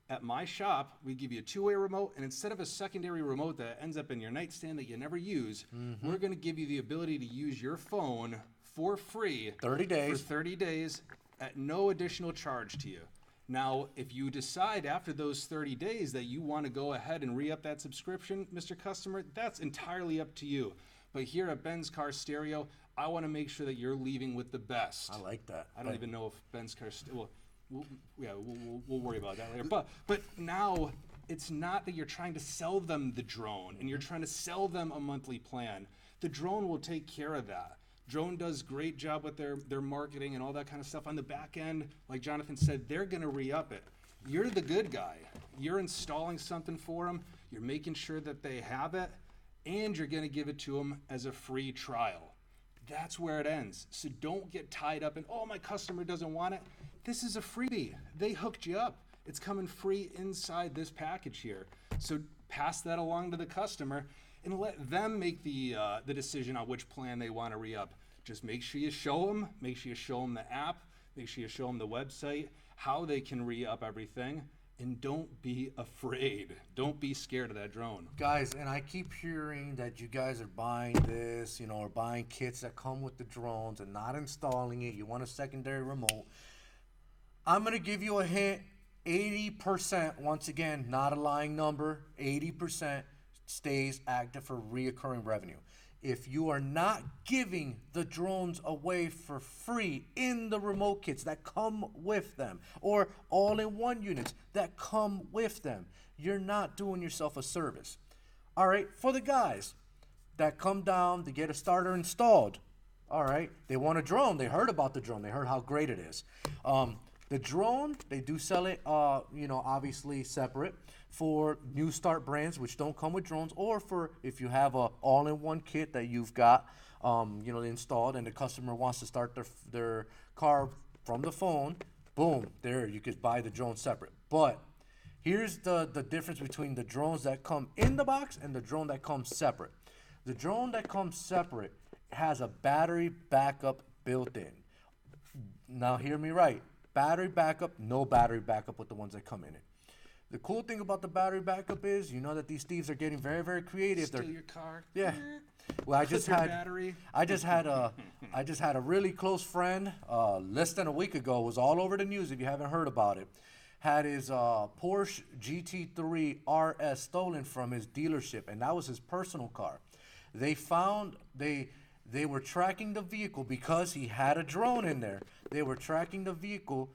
At my shop, we give you a two-way remote, and instead of a secondary remote that ends up in your nightstand that you never use, we're going to give you the ability to use your phone for free 30 days. for 30 days at no additional charge to you. Now, if you decide after those 30 days that you want to go ahead and re-up that subscription, Mr. Customer, that's entirely up to you. But here at Ben's Car Stereo, I want to make sure that you're leaving with the best. I like that. I don't even know if Ben's Car Stereo... We'll worry about that later. But now it's not that you're trying to sell them the drone and you're trying to sell them a monthly plan. The drone will take care of that. Drone does great job with their marketing and all that kind of stuff on the back end. Like Jonathan said, they're going to re-up it. You're the good guy. You're installing something for them. You're making sure that they have it, and you're going to give it to them as a free trial. That's where it ends. So don't get tied up in, oh, my customer doesn't want it. This is a freebie. They hooked you up. It's coming free inside this package here. So pass that along to the customer and let them make the decision on which plan they want to re-up. Just make sure you show them. Make sure you show them the app. Make sure you show them the website, how they can re-up everything. And don't be afraid. Don't be scared of that drone. Guys, and I keep hearing that you guys are buying this, or buying kits that come with the drones and not installing it. You want a secondary remote. I'm going to give you a hint. 80%, once again, not a lying number, 80% stays active for reoccurring revenue. If you are not giving the drones away for free in the remote kits that come with them, or all-in-one units that come with them, you're not doing yourself a service. All right, for the guys that come down to get a starter installed, all right, they want a drone. They heard about the drone. They heard how great it is. The drone, they do sell it, obviously separate for new start brands, which don't come with drones, or for if you have a all-in-one kit that you've got, installed, and the customer wants to start their car from the phone. Boom, there, you could buy the drone separate. But here's the difference between the drones that come in the box and the drone that comes separate. The drone that comes separate has a battery backup built in. Now hear me right. Battery backup, no battery backup with the ones that come in it. The cool thing about the battery backup is, you know that these thieves are getting very, very creative. Steal your car. Yeah. Well, I just had a really close friend less than a week ago. It was all over the news. If you haven't heard about it, had his Porsche GT3 RS stolen from his dealership, and that was his personal car. They found they were tracking the vehicle because he had a drone in there. They were tracking the vehicle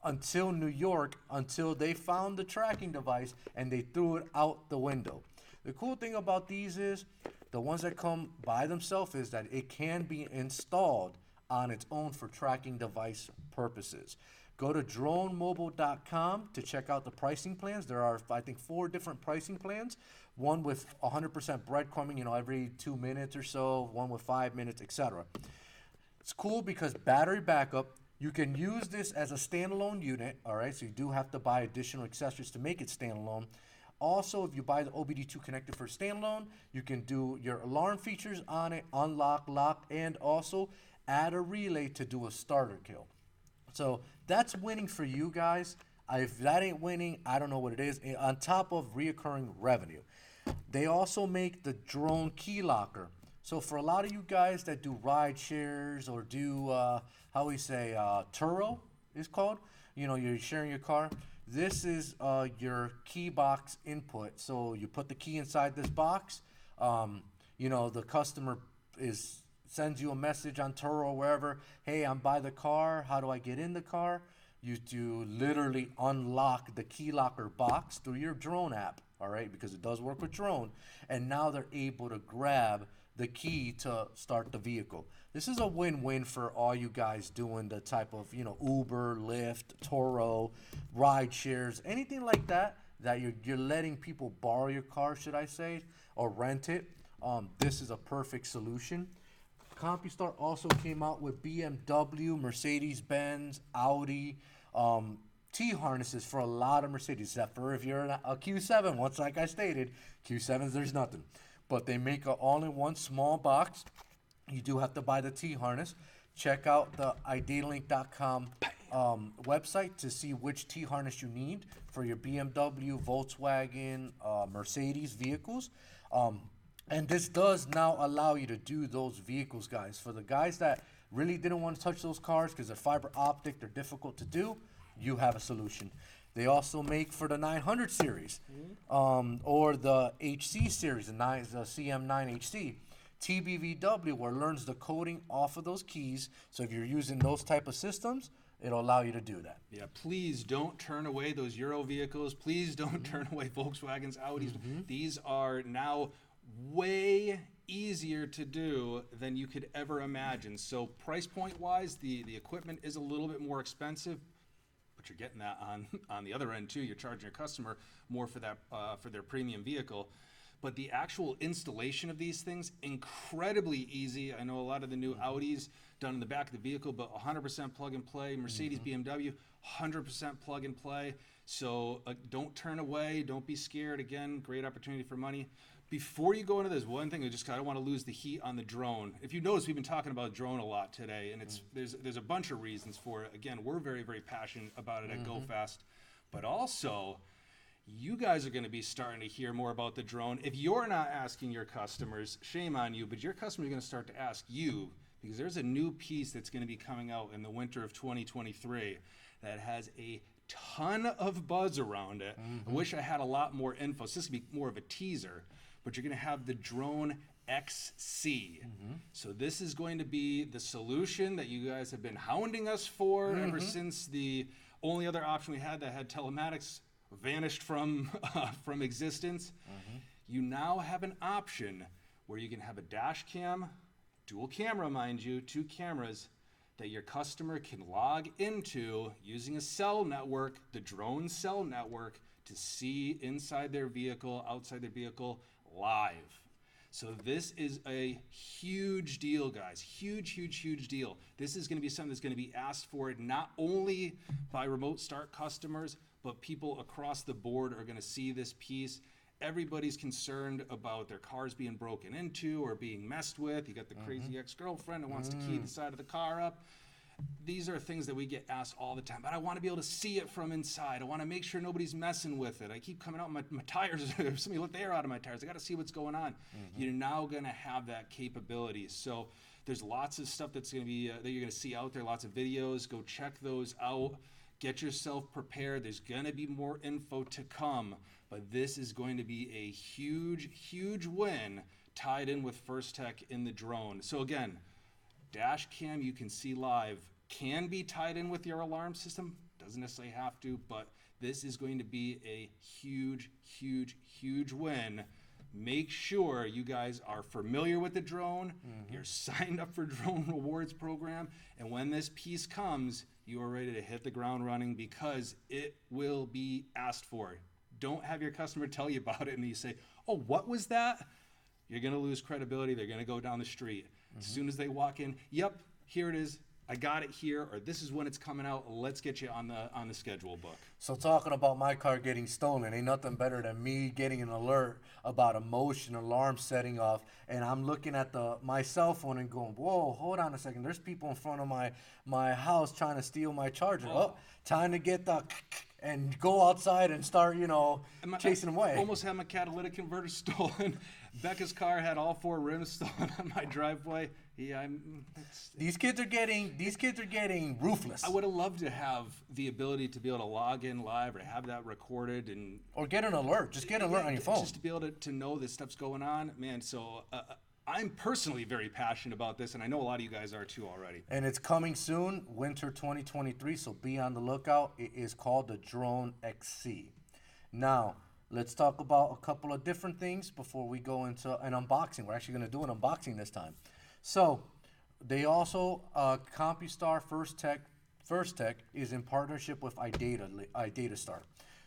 until New York, until they found the tracking device and they threw it out the window. The cool thing about these is the ones that come by themselves is that it can be installed on its own for tracking device purposes. Go to dronemobile.com to check out the pricing plans. There are, I think, 4 different pricing plans. One with 100% breadcrumbing, every 2 minutes or so. One with 5 minutes, etc. It's cool because battery backup. You can use this as a standalone unit, all right? So you do have to buy additional accessories to make it standalone. Also, if you buy the OBD2 connector for standalone, you can do your alarm features on it, unlock, lock, and also add a relay to do a starter kill. So that's winning for you guys. If that ain't winning, I don't know what it is. On top of reoccurring revenue, they also make the drone key locker. So for a lot of you guys that do ride shares or do, Turo is called, you're sharing your car. This is your key box input. So you put the key inside this box. The customer sends you a message on Turo or wherever. Hey, I'm by the car. How do I get in the car? You do literally unlock the key locker box through your drone app, all right, because it does work with drone. And now they're able to grab the key to start the vehicle. This is a win-win for all you guys doing the type of, Uber, Lyft, Turo, ride shares, anything like that you're letting people borrow your car, should I say, or rent it. This is a perfect solution. CompuStar also came out with BMW, Mercedes-Benz, Audi, T-harnesses for a lot of Mercedes, except for if you're a Q7. Once, like I stated, Q7s, there's nothing. But they make an all-in-one small box. You do have to buy the T-harness. Check out the idealink.com website to see which T-harness you need for your BMW, Volkswagen, Mercedes vehicles. And this does now allow you to do those vehicles, guys. For the guys that really didn't want to touch those cars because they're fiber optic, they're difficult to do, you have a solution. They also make for the 900 series or the HC series, the CM9HC. TBVW, where it learns the coding off of those keys. So if you're using those type of systems, it'll allow you to do that. Yeah, please don't turn away those Euro vehicles. Please don't turn away Volkswagens, Audis. These are now way easier to do than you could ever imagine. So price point wise, the equipment is a little bit more expensive, but you're getting that on the other end too. You're charging your customer more for that for their premium vehicle. But the actual installation of these things, incredibly easy. I know a lot of the new Audis done in the back of the vehicle, but 100% plug and play. Mercedes, BMW, 100% plug and play. So don't turn away. Don't be scared. Again, great opportunity for money. Before you go into this, one thing I don't want to lose the heat on the drone. If you notice, we've been talking about drone a lot today, and there's a bunch of reasons for it. Again, we're very, very passionate about it at GoFast, but also you guys are going to be starting to hear more about the drone. If you're not asking your customers, shame on you, but your customers are going to start to ask you, because there's a new piece that's going to be coming out in the winter of 2023 that has a ton of buzz around it. I wish I had a lot more info. So this is going to be more of a teaser, but you're going to have the Drone XC. So this is going to be the solution that you guys have been hounding us for ever since the only other option we had that had telematics vanished from existence. You now have an option where you can have a dash cam, dual camera, mind you, 2 cameras that your customer can log into using a cell network, the drone cell network, to see inside their vehicle, outside their vehicle, live. So this is a huge deal, guys. Huge, huge, huge deal. This is going to be something that's going to be asked for not only by remote start customers, but people across the board are going to see this piece. Everybody's concerned about their cars being broken into or being messed with. You got the crazy ex-girlfriend that wants to key the side of the car up. These are things that we get asked all the time, but I want to be able to see it from inside. I want to make sure nobody's messing with it. I keep coming out my tires. Somebody let the air out of my tires. I got to see what's going on. You're now going to have that capability. So there's lots of stuff that's going to be that you're going to see out there. Lots of videos. Go check those out. Get yourself prepared. There's going to be more info to come, but this is going to be a huge, huge win tied in with Firstech in the drone. So again, dash cam you can see live can be tied in with your alarm system. Doesn't necessarily have to, but this is going to be a huge, huge, huge win. Make sure you guys are familiar with the drone. You're signed up for Drone Rewards program, and when this piece comes, you are ready to hit the ground running because it will be asked for. Don't have your customer tell you about it and you say, oh, what was that? You're going to lose credibility. They're going to go down the street. As soon as they walk in, yep, here it is. I got it here, or this is when it's coming out. Let's get you on the schedule book. So talking about my car getting stolen, ain't nothing better than me getting an alert about a motion alarm setting off, and I'm looking at my cell phone and going, whoa, hold on a second. There's people in front of my house trying to steal my charger. Oh, time to get and go outside and start, chasing them away. Almost had my catalytic converter stolen. Becca's car had all 4 rims stolen on my driveway. Yeah, these kids are getting ruthless. I would have loved to have the ability to be able to log in live or have that recorded or get an alert. Just get an alert on your phone. Just to be able to know this stuff's going on, man. So I'm personally very passionate about this, and I know a lot of you guys are too already. And it's coming soon, winter 2023. So be on the lookout. It is called the Drone XC. Now, let's talk about a couple of different things before we go into an unboxing. We're actually going to do an unboxing this time. So they also, CompuStar Firstech is in partnership with iDataStart.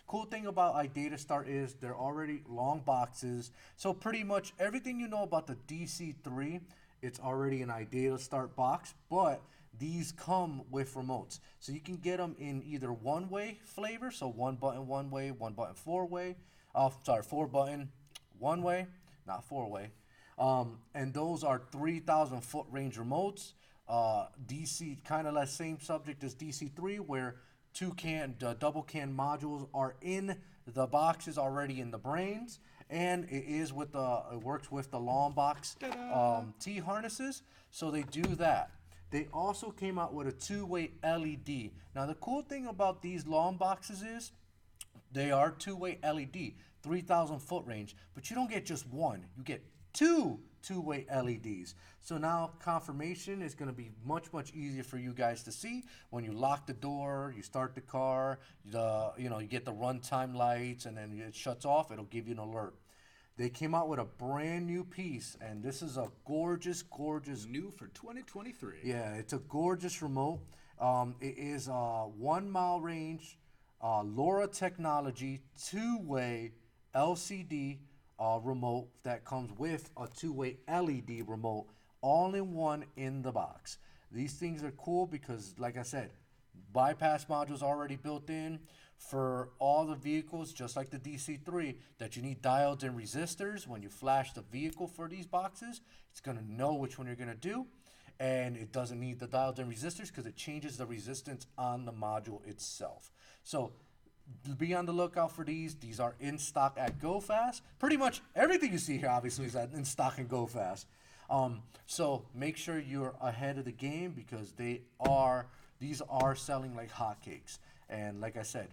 Cool thing about iDataStart is they're already long boxes. So pretty much everything you know about the DC3, it's already an iDataStart box, but these come with remotes. So you can get them in either one-way flavor, so 1 button one way, 1 button 4-way. 4 button one way, not 4-way. And those are 3,000 foot range remotes. DC, kind of like same subject as DC3, where double can modules are in the boxes already in the brains, and it works with the long box T harnesses. So they do that. They also came out with a 2-way LED. Now the cool thing about these long boxes is they are 2-way LED, 3,000 foot range, but you don't get just one. You get 2 2-way LEDs. So now confirmation is going to be much, much easier for you guys to see when you lock the door, you start the car, you get the runtime lights, and then it shuts off. It'll give you an alert. They came out with a brand new piece, and this is a gorgeous, gorgeous. New for 2023. Yeah, it's a gorgeous remote. It is a 1 mile range, LoRa technology, 2-way LCD remote that comes with a 2-way LED remote, all in one in the box. These things are cool because, like I said, bypass modules already built in for all the vehicles, just like the DC3, that you need diodes and resistors. When you flash the vehicle for these boxes, it's going to know which one you're going to do, and it doesn't need the diodes and resistors because it changes the resistance on the module itself. So be on the lookout for these. These are in stock at GoFast. Pretty much everything you see here, obviously, is in stock in GoFast. So make sure you're ahead of the game because these are selling like hotcakes. And like I said,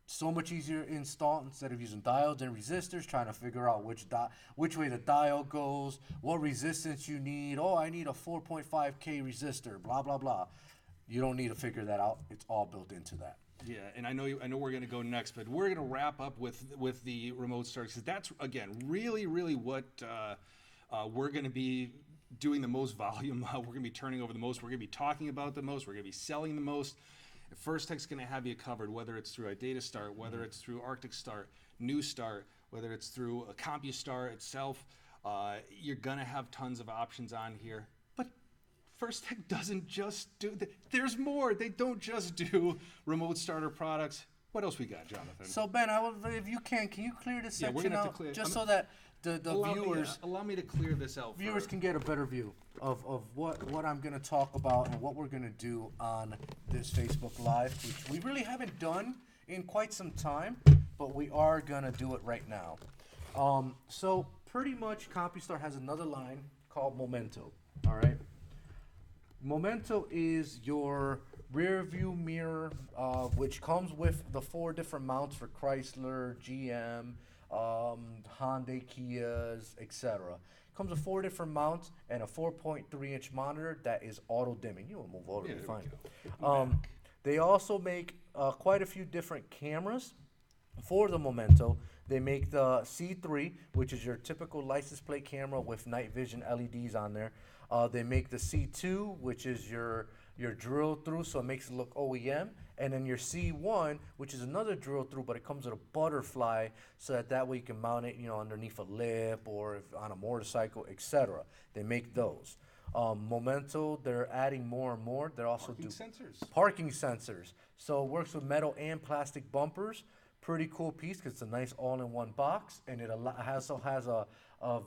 so much easier to install instead of using diodes and resistors, trying to figure out which way the diode goes, what resistance you need. Oh, I need a 4.5K resistor, blah, blah, blah. You don't need to figure that out. It's all built into that. Yeah, and I know we're going to go next, but we're going to wrap up with the remote start because that's, again, really, really what we're going to be doing the most volume. We're going to be turning over the most. We're going to be talking about the most. We're going to be selling the most. Firstech's going to have you covered, whether it's through iDataStart, whether it's through Arctic Start, New Start, whether it's through a CompuStar itself. You're gonna have tons of options on here, but Firstech doesn't just do that. There's more. They don't just do remote starter products. What else we got, Jonathan? So Ben, if you can you clear this section we're gonna have out to clear, just so that the viewers allow me to clear this out. viewers can get a better view of what I'm going to talk about and what we're going to do on this Facebook Live, which we really haven't done in quite some time, but we are going to do it right now. So pretty much CompuStar has another line called Momento, all right? Momento is your rear view mirror, which comes with the 4 different mounts for Chrysler, GM, Honda, Kias, etc. Comes with 4 different mounts and a 4.3-inch monitor that is auto dimming. You will move over, Yeah, you're there we fine. go. They also make quite a few different cameras for the Momento. They make the C3, which is your typical license plate camera with night vision LEDs on there. They make the C2, which is your drill through, so it makes it look OEM. And then your C1, which is another drill through, but it comes with a butterfly, so that way you can mount it, underneath a lip or if on a motorcycle, etc. They make those. Momento, they're adding more and more. They're also parking sensors. So it works with metal and plastic bumpers. Pretty cool piece because it's a nice all-in-one box, and it also has a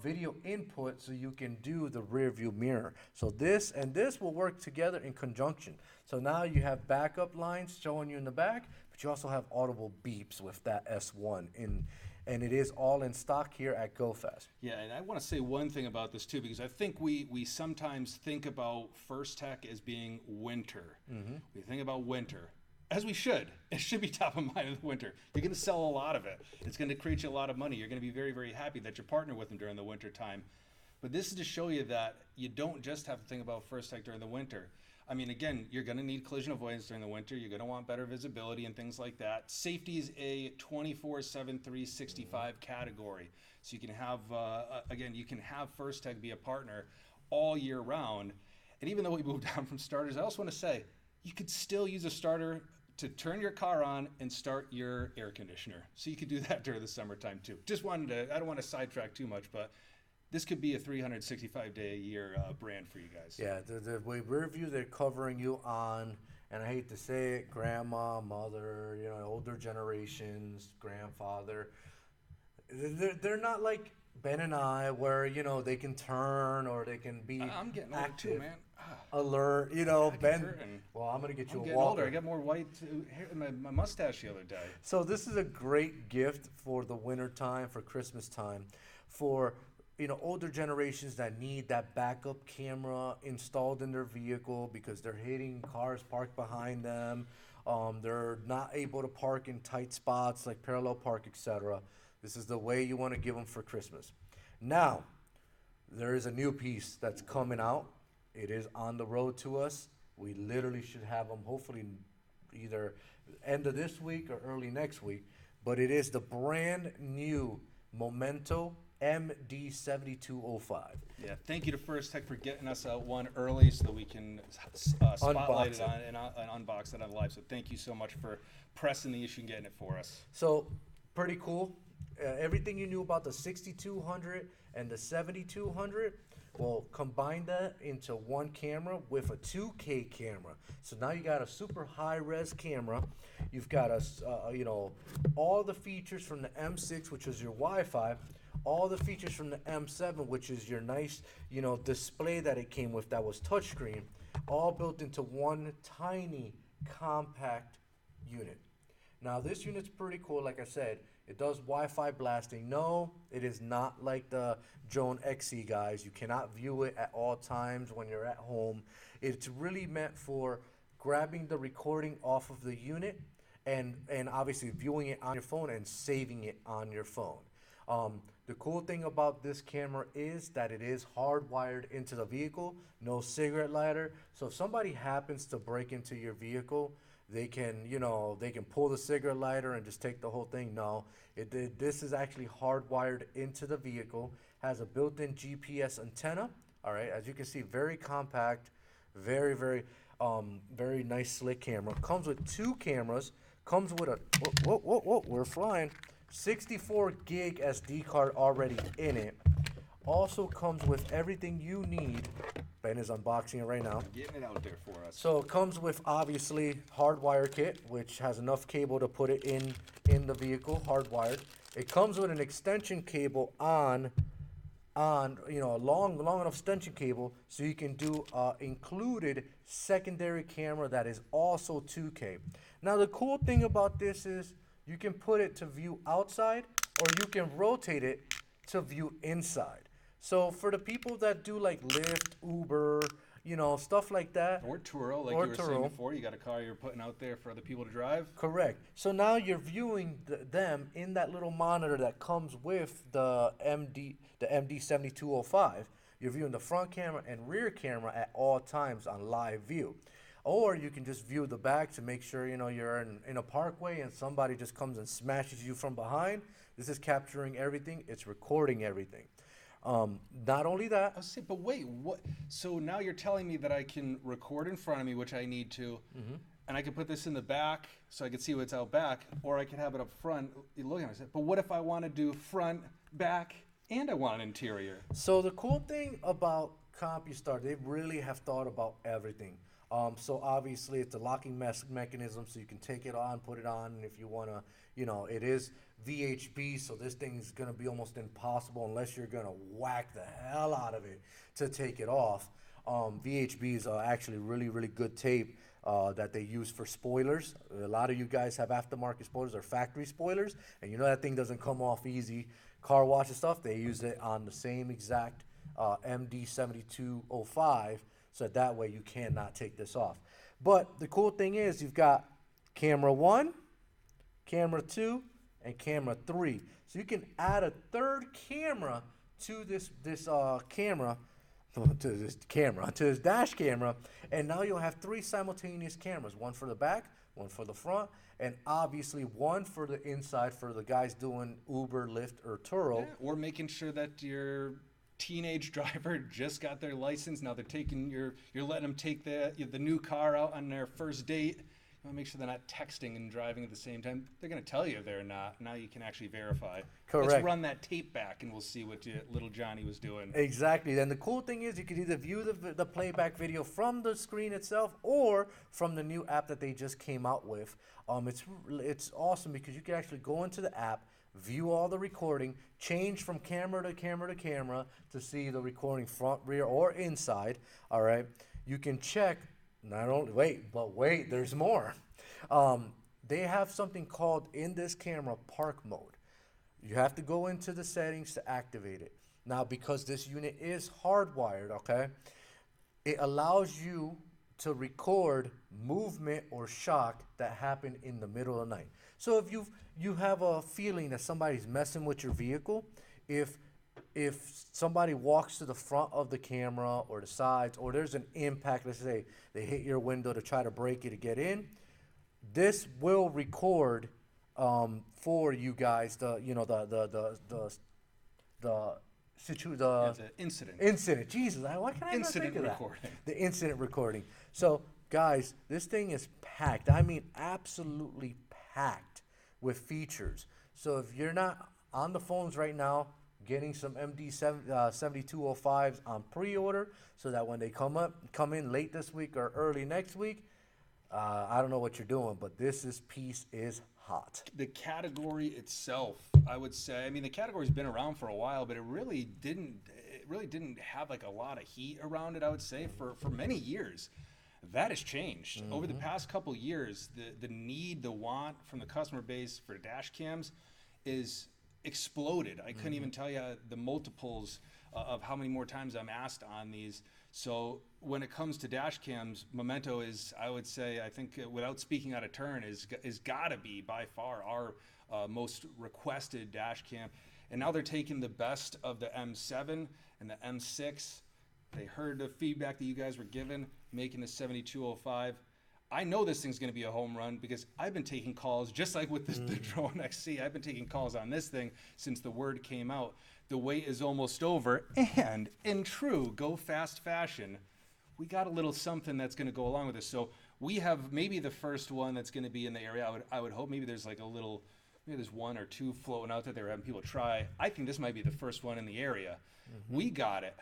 video input so you can do the rear view mirror. So this and this will work together in conjunction. So now you have backup lines showing you in the back, but you also have audible beeps with that S1 and it is all in stock here at GoFast. Yeah, and I want to say one thing about this too, because I think we sometimes think about Firstech as being winter. Mm-hmm. We think about winter. As we should. It should be top of mind in the winter. You're going to sell a lot of it. It's going to create you a lot of money. You're going to be very, very happy that you're partnered with them during the winter time. But this is to show you that you don't just have to think about Firstech during the winter. I mean, again, you're going to need collision avoidance during the winter. You're going to want better visibility and things like that. Safety is a 24/7, 365 category. So you can have, you can have Firstech be a partner all year round. And even though we moved down from starters, I also want to say, you could still use a starter to turn your car on and start your air conditioner. So you could do that during the summertime too. I don't want to sidetrack too much, but this could be a 365-day-a-year brand for you guys. Yeah, the rear view they're covering you on, and I hate to say it, grandma, mother, older generations, grandfather. They're not like Ben and I, where they can turn or they can be I'm getting older active, too, man. Alert. Ben. Well, I'm gonna get you I'm a getting walker. older. I got more white hair in my mustache the other day. So this is a great gift for the winter time, for Christmas time, for older generations that need that backup camera installed in their vehicle because they're hitting cars parked behind them. They're not able to park in tight spots like parallel park, etc. This is the way you want to give them for Christmas. Now, there is a new piece that's coming out. It is on the road to us. We literally should have them hopefully either end of this week or early next week. But it is the brand new Momento MD7205. Yeah, thank you to Firstech for getting us out one early so that we can spotlight it on and unbox it on live. So thank you so much for pressing the issue and getting it for us. So pretty cool. Everything you knew about the 6200 and the 7200, well, combine that into one camera with a 2K camera. So now you got a super high-res camera. You've got all the features from the M6, which is your Wi-Fi, all the features from the M7, which is your nice, display that it came with that was touchscreen, all built into one tiny, compact unit. Now, this unit's pretty cool, like I said. It does Wi-Fi blasting. No, it is not like the Jon XE, guys. You cannot view it at all times when you're at home. It's really meant for grabbing the recording off of the unit and obviously viewing it on your phone and saving it on your phone. The cool thing about this camera is that it is hardwired into the vehicle, no cigarette lighter. So if somebody happens to break into your vehicle, they can pull the cigarette lighter and just take the whole thing. No, this is actually hardwired into the vehicle, has a built-in GPS antenna. All right, as you can see, very compact, very, very, very nice slick camera. Comes with 2 cameras, comes with a, whoa, we're flying. 64 gig SD card already in it. also comes with everything you need. Ben is unboxing it right now. Getting it out there for us. So it comes with obviously hardwire kit, which has enough cable to put it in the vehicle, hardwired. It comes with an extension cable on a long enough extension cable so you can do included secondary camera that is also 2K. Now the cool thing about this is you can put it to view outside or you can rotate it to view inside. So for the people that do like Lyft, Uber, stuff like that. Or Turo, like or you were Turo. saying before, you got a car you're putting out there for other people to drive. Correct. So now you're viewing them in that little monitor that comes with the MD7205. You're viewing the front camera and rear camera at all times on live view. Or you can just view the back to make sure you're in a parkway and somebody just comes and smashes you from behind. This is capturing everything. It's recording everything. Not only that. I was saying, but wait, what? So now you're telling me that I can record in front of me, which I need to, and I can put this in the back so I can see what's out back, or I can have it up front. You look at it, but what if I want to do front, back, and I want an interior? So the cool thing about CompuStar, they really have thought about everything. So obviously it's a locking mechanism, so you can take it on, put it on, and if you want to, it is VHB, so this thing's going to be almost impossible unless you're going to whack the hell out of it to take it off. VHB is actually really, really good tape that they use for spoilers. A lot of you guys have aftermarket spoilers or factory spoilers, and that thing doesn't come off easy. Car wash and stuff, they use it on the same exact MD7205, so that way you cannot take this off. But the cool thing is you've got camera 1, camera 2, and camera 3. So you can add a third camera to this camera, to this dash camera, and now you'll have 3 simultaneous cameras, one for the back, one for the front, and obviously one for the inside for the guys doing Uber, Lyft, or Turo. Yeah, or making sure that your teenage driver just got their license. Now they're taking you're letting them take the new car out on their first date. You want to make sure they're not texting and driving at the same time. They're going to tell you they're not. Now you can actually verify. Correct. Let's run that tape back and we'll see what little Johnny was doing. Exactly. And the cool thing is you can either view the playback video from the screen itself or from the new app that they just came out with. It's awesome because you can actually go into the app, view all the recording, change from camera to camera to camera to see the recording front, rear, or inside. All right. You can check. Not only wait, there's more. They have something called in this camera park mode. You have to go into the settings to activate it. Now, because this unit is hardwired, okay, it allows you to record movement or shock that happened in the middle of the night. So if you have a feeling that somebody's messing with your vehicle, if somebody walks to the front of the camera or the sides, or there's an impact, let's say they hit your window to try to break it to get in, this will record for you guys the incident. Incident. Jesus, why can't I not think of that? Recording. The incident recording. So guys, this thing is packed. I mean, absolutely packed with features. So if you're not on the phones right now, getting some MD7205s on pre-order so that when they come in late this week or early next week, I don't know what you're doing, but this piece is hot. The category itself, I would say, I mean, the category's been around for a while, but it really didn't have like a lot of heat around it, I would say, for many years. That has changed. Over the past couple years, the need, the want from the customer base for dash cams is exploded. I couldn't even tell you the multiples of how many more times I'm asked on these. So when it comes to dash cams, Memento is, I would say, I think without speaking out of turn, is gotta be by far our most requested dash cam. And now they're taking the best of the M7 and the M6. They heard the feedback that you guys were given, making the 7205. I know this thing's going to be a home run because I've been taking calls, just like with the Drone XC. I've been taking calls on this thing since the word came out. The wait is almost over, and in true GoFast fashion, we got a little something that's going to go along with this. So we have maybe the first one that's going to be in the area. I would hope maybe there's like a little maybe there's one or two floating out there. They're having people try. I think this might be the first one in the area. We got it.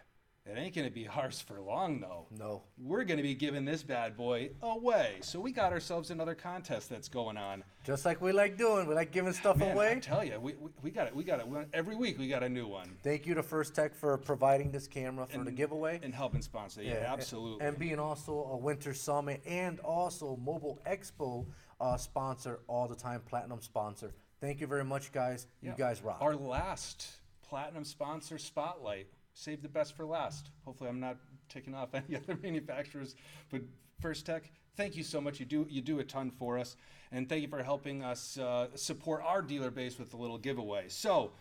It ain't going to be ours for long, though. No. We're going to be giving this bad boy away. So we got ourselves another contest that's going on. Just like we like doing. We like giving stuff away. I tell you, we got it. We got it. Every week we got a new one. Thank you to Firstech for providing this camera for the giveaway. And helping sponsor. Yeah, absolutely. And being also a Winter Summit and also Mobile Expo sponsor all the time, platinum sponsor. Thank you very much, guys. You guys rock. Our last platinum sponsor spotlight. Save the best for last. Hopefully I'm not taking off any other manufacturers, but Firstech, thank you so much. You do a ton for us, and thank you for helping us support our dealer base with a little giveaway. So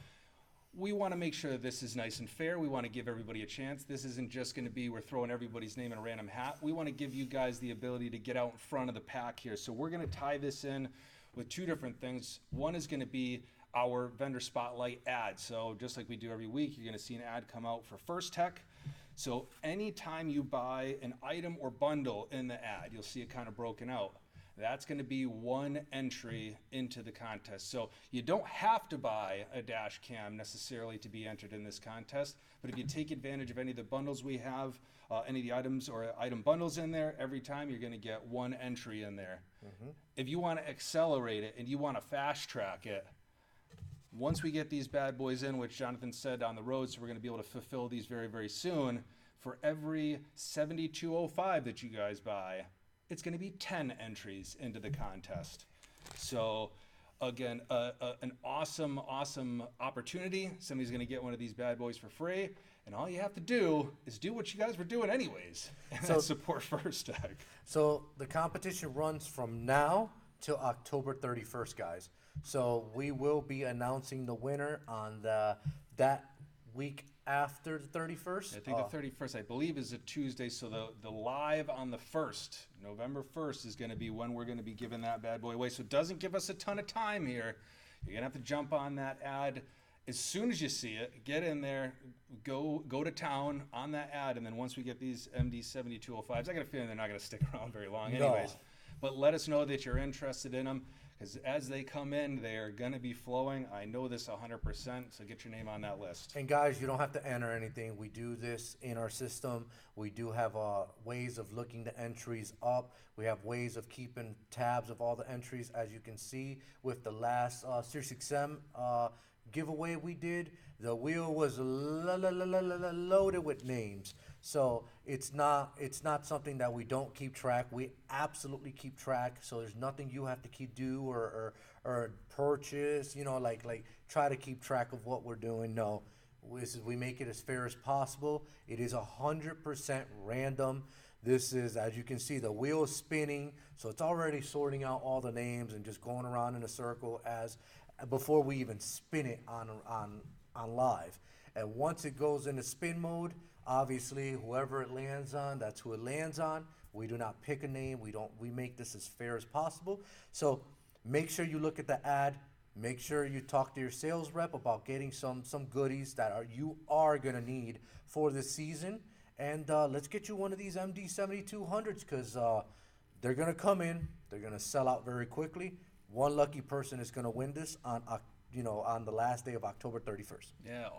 we want to make sure that this is nice and fair. We want to give everybody a chance. This isn't just going to be we're throwing everybody's name in a random hat. We want to give you guys the ability to get out in front of the pack here. So we're going to tie this in with two different things. One is going to be our vendor spotlight ad. So just like we do every week, you're going to see an ad come out for Firstech. So anytime you buy an item or bundle in the ad, you'll see it kind of broken out. That's going to be one entry into the contest. So you don't have to buy a dash cam necessarily to be entered in this contest, but if you take advantage of any of the bundles we have, any of the items or item bundles in there, every time you're going to get one entry in there. If you want to accelerate it and you want to fast track it, once we get these bad boys in, which Jonathan said on the road, so we're going to be able to fulfill these very, very soon, for every 7205 that you guys buy, it's going to be 10 entries into the contest. So again, an awesome, awesome opportunity. Somebody's going to get one of these bad boys for free, and all you have to do is do what you guys were doing anyways, and that's support Firstech. So the competition runs from now till October 31st, guys. So we will be announcing the winner on that week after the 31st. I think the 31st, I believe, is a Tuesday. So the live on the 1st, November 1st, is going to be when we're going to be giving that bad boy away. So it doesn't give us a ton of time here. You're going to have to jump on that ad as soon as you see it. Get in there, go to town on that ad, and then once we get these MD7205s, I got a feeling they're not going to stick around very long anyways. No. But let us know that you're interested in them. Because as they come in, they're going to be flowing. I know this 100%, so get your name on that list. And guys, you don't have to enter anything. We do this in our system. We do have ways of looking the entries up. We have ways of keeping tabs of all the entries. As you can see with the last SiriusXM giveaway we did, the wheel was loaded with names. So it's not something that we don't keep track. We absolutely keep track. So there's nothing you have to do or purchase. Like try to keep track of what we're doing. No, we make it as fair as possible. It is 100% random. This is, as you can see, the wheel is spinning, so it's already sorting out all the names and just going around in a circle before we even spin it on live. And once it goes into spin mode, obviously, whoever it lands on, that's who it lands on. We do not pick a name. We make this as fair as possible. So make sure you look at the ad. Make sure you talk to your sales rep about getting some goodies that you are going to need for this season. And let's get you one of these MD7200s because they're going to come in. They're going to sell out very quickly. One lucky person is going to win this on the last day of October 31st. Yeah,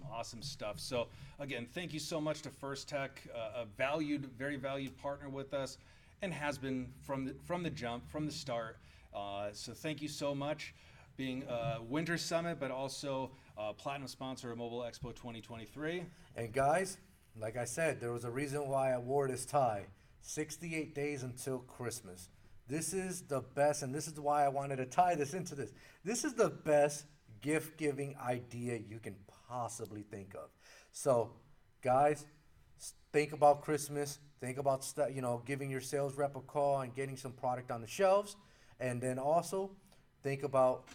awesome stuff. So again, thank you so much to Firstech, a very valued partner with us, and has been from the jump, from the start. So thank you so much, being Winter Summit, but also platinum sponsor of Mobile Expo 2023. And guys, like I said, there was a reason why I wore this tie. 68 days until Christmas. This is the best, and this is why I wanted to tie this into this. This is the best gift-giving idea you can possibly think of. So, guys, think about Christmas. Think about giving your sales rep a call and getting some product on the shelves. And then also think about,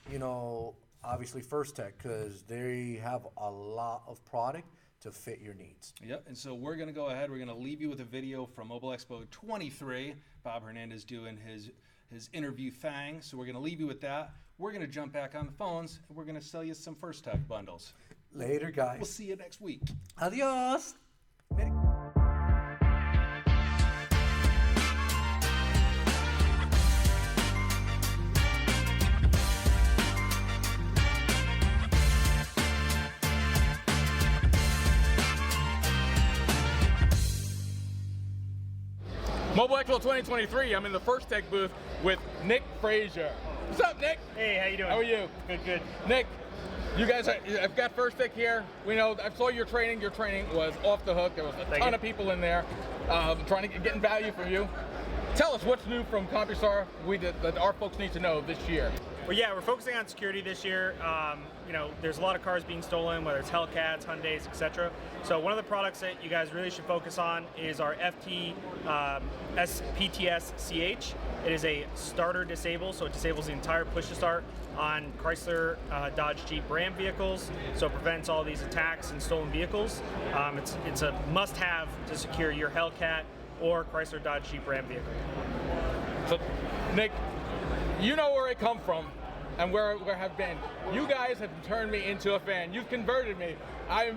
obviously Firstech, because they have a lot of product to fit your needs. Yep, and so we're going to go ahead. We're going to leave you with a video from Mobile Expo 23. Bob Hernandez doing his interview thing. So we're going to leave you with that. We're going to jump back on the phones, and we're going to sell you some Firstech bundles. Later, guys. We'll see you next week. Adios. Mobile Expo 2023. I'm in the Firstech booth with Nick Frazier. What's up, Nick? Hey, how you doing? How are you? Good, good. Nick, you guys, I've got Firstech here. We know, I saw your training. Your training was off the hook. There was a ton of people in there trying to get value from you. Tell us what's new from CompuStar that our folks need to know this year. Well, yeah, we're focusing on security this year. You know, there's a lot of cars being stolen, whether it's Hellcats, Hyundais, etc. So one of the products that you guys really should focus on is our PTS-CH. It is a starter disable, so it disables the entire push to start on Chrysler, Dodge, Jeep, Ram vehicles. So it prevents all these attacks and stolen vehicles. It's a must-have to secure your Hellcat or Chrysler, Dodge, Jeep, Ram vehicle. So, Nick, you know where I come from and where I have been. You guys have turned me into a fan. You've converted me. I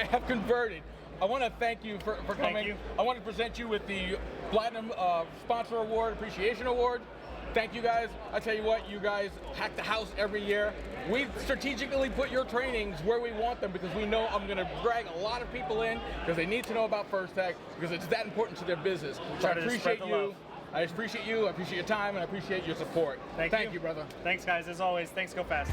have converted. I want to thank you for coming. Thank you. I want to present you with the Platinum Sponsor Award, Appreciation Award. Thank you guys. I tell you what, you guys hack the house every year. We strategically put your trainings where we want them because we know I'm going to drag a lot of people in because they need to know about Firstech because it's that important to their business. So I appreciate you. I appreciate you, I appreciate your time, and I appreciate your support. Thank you, brother. Thanks, guys. As always, thanks, GoFast.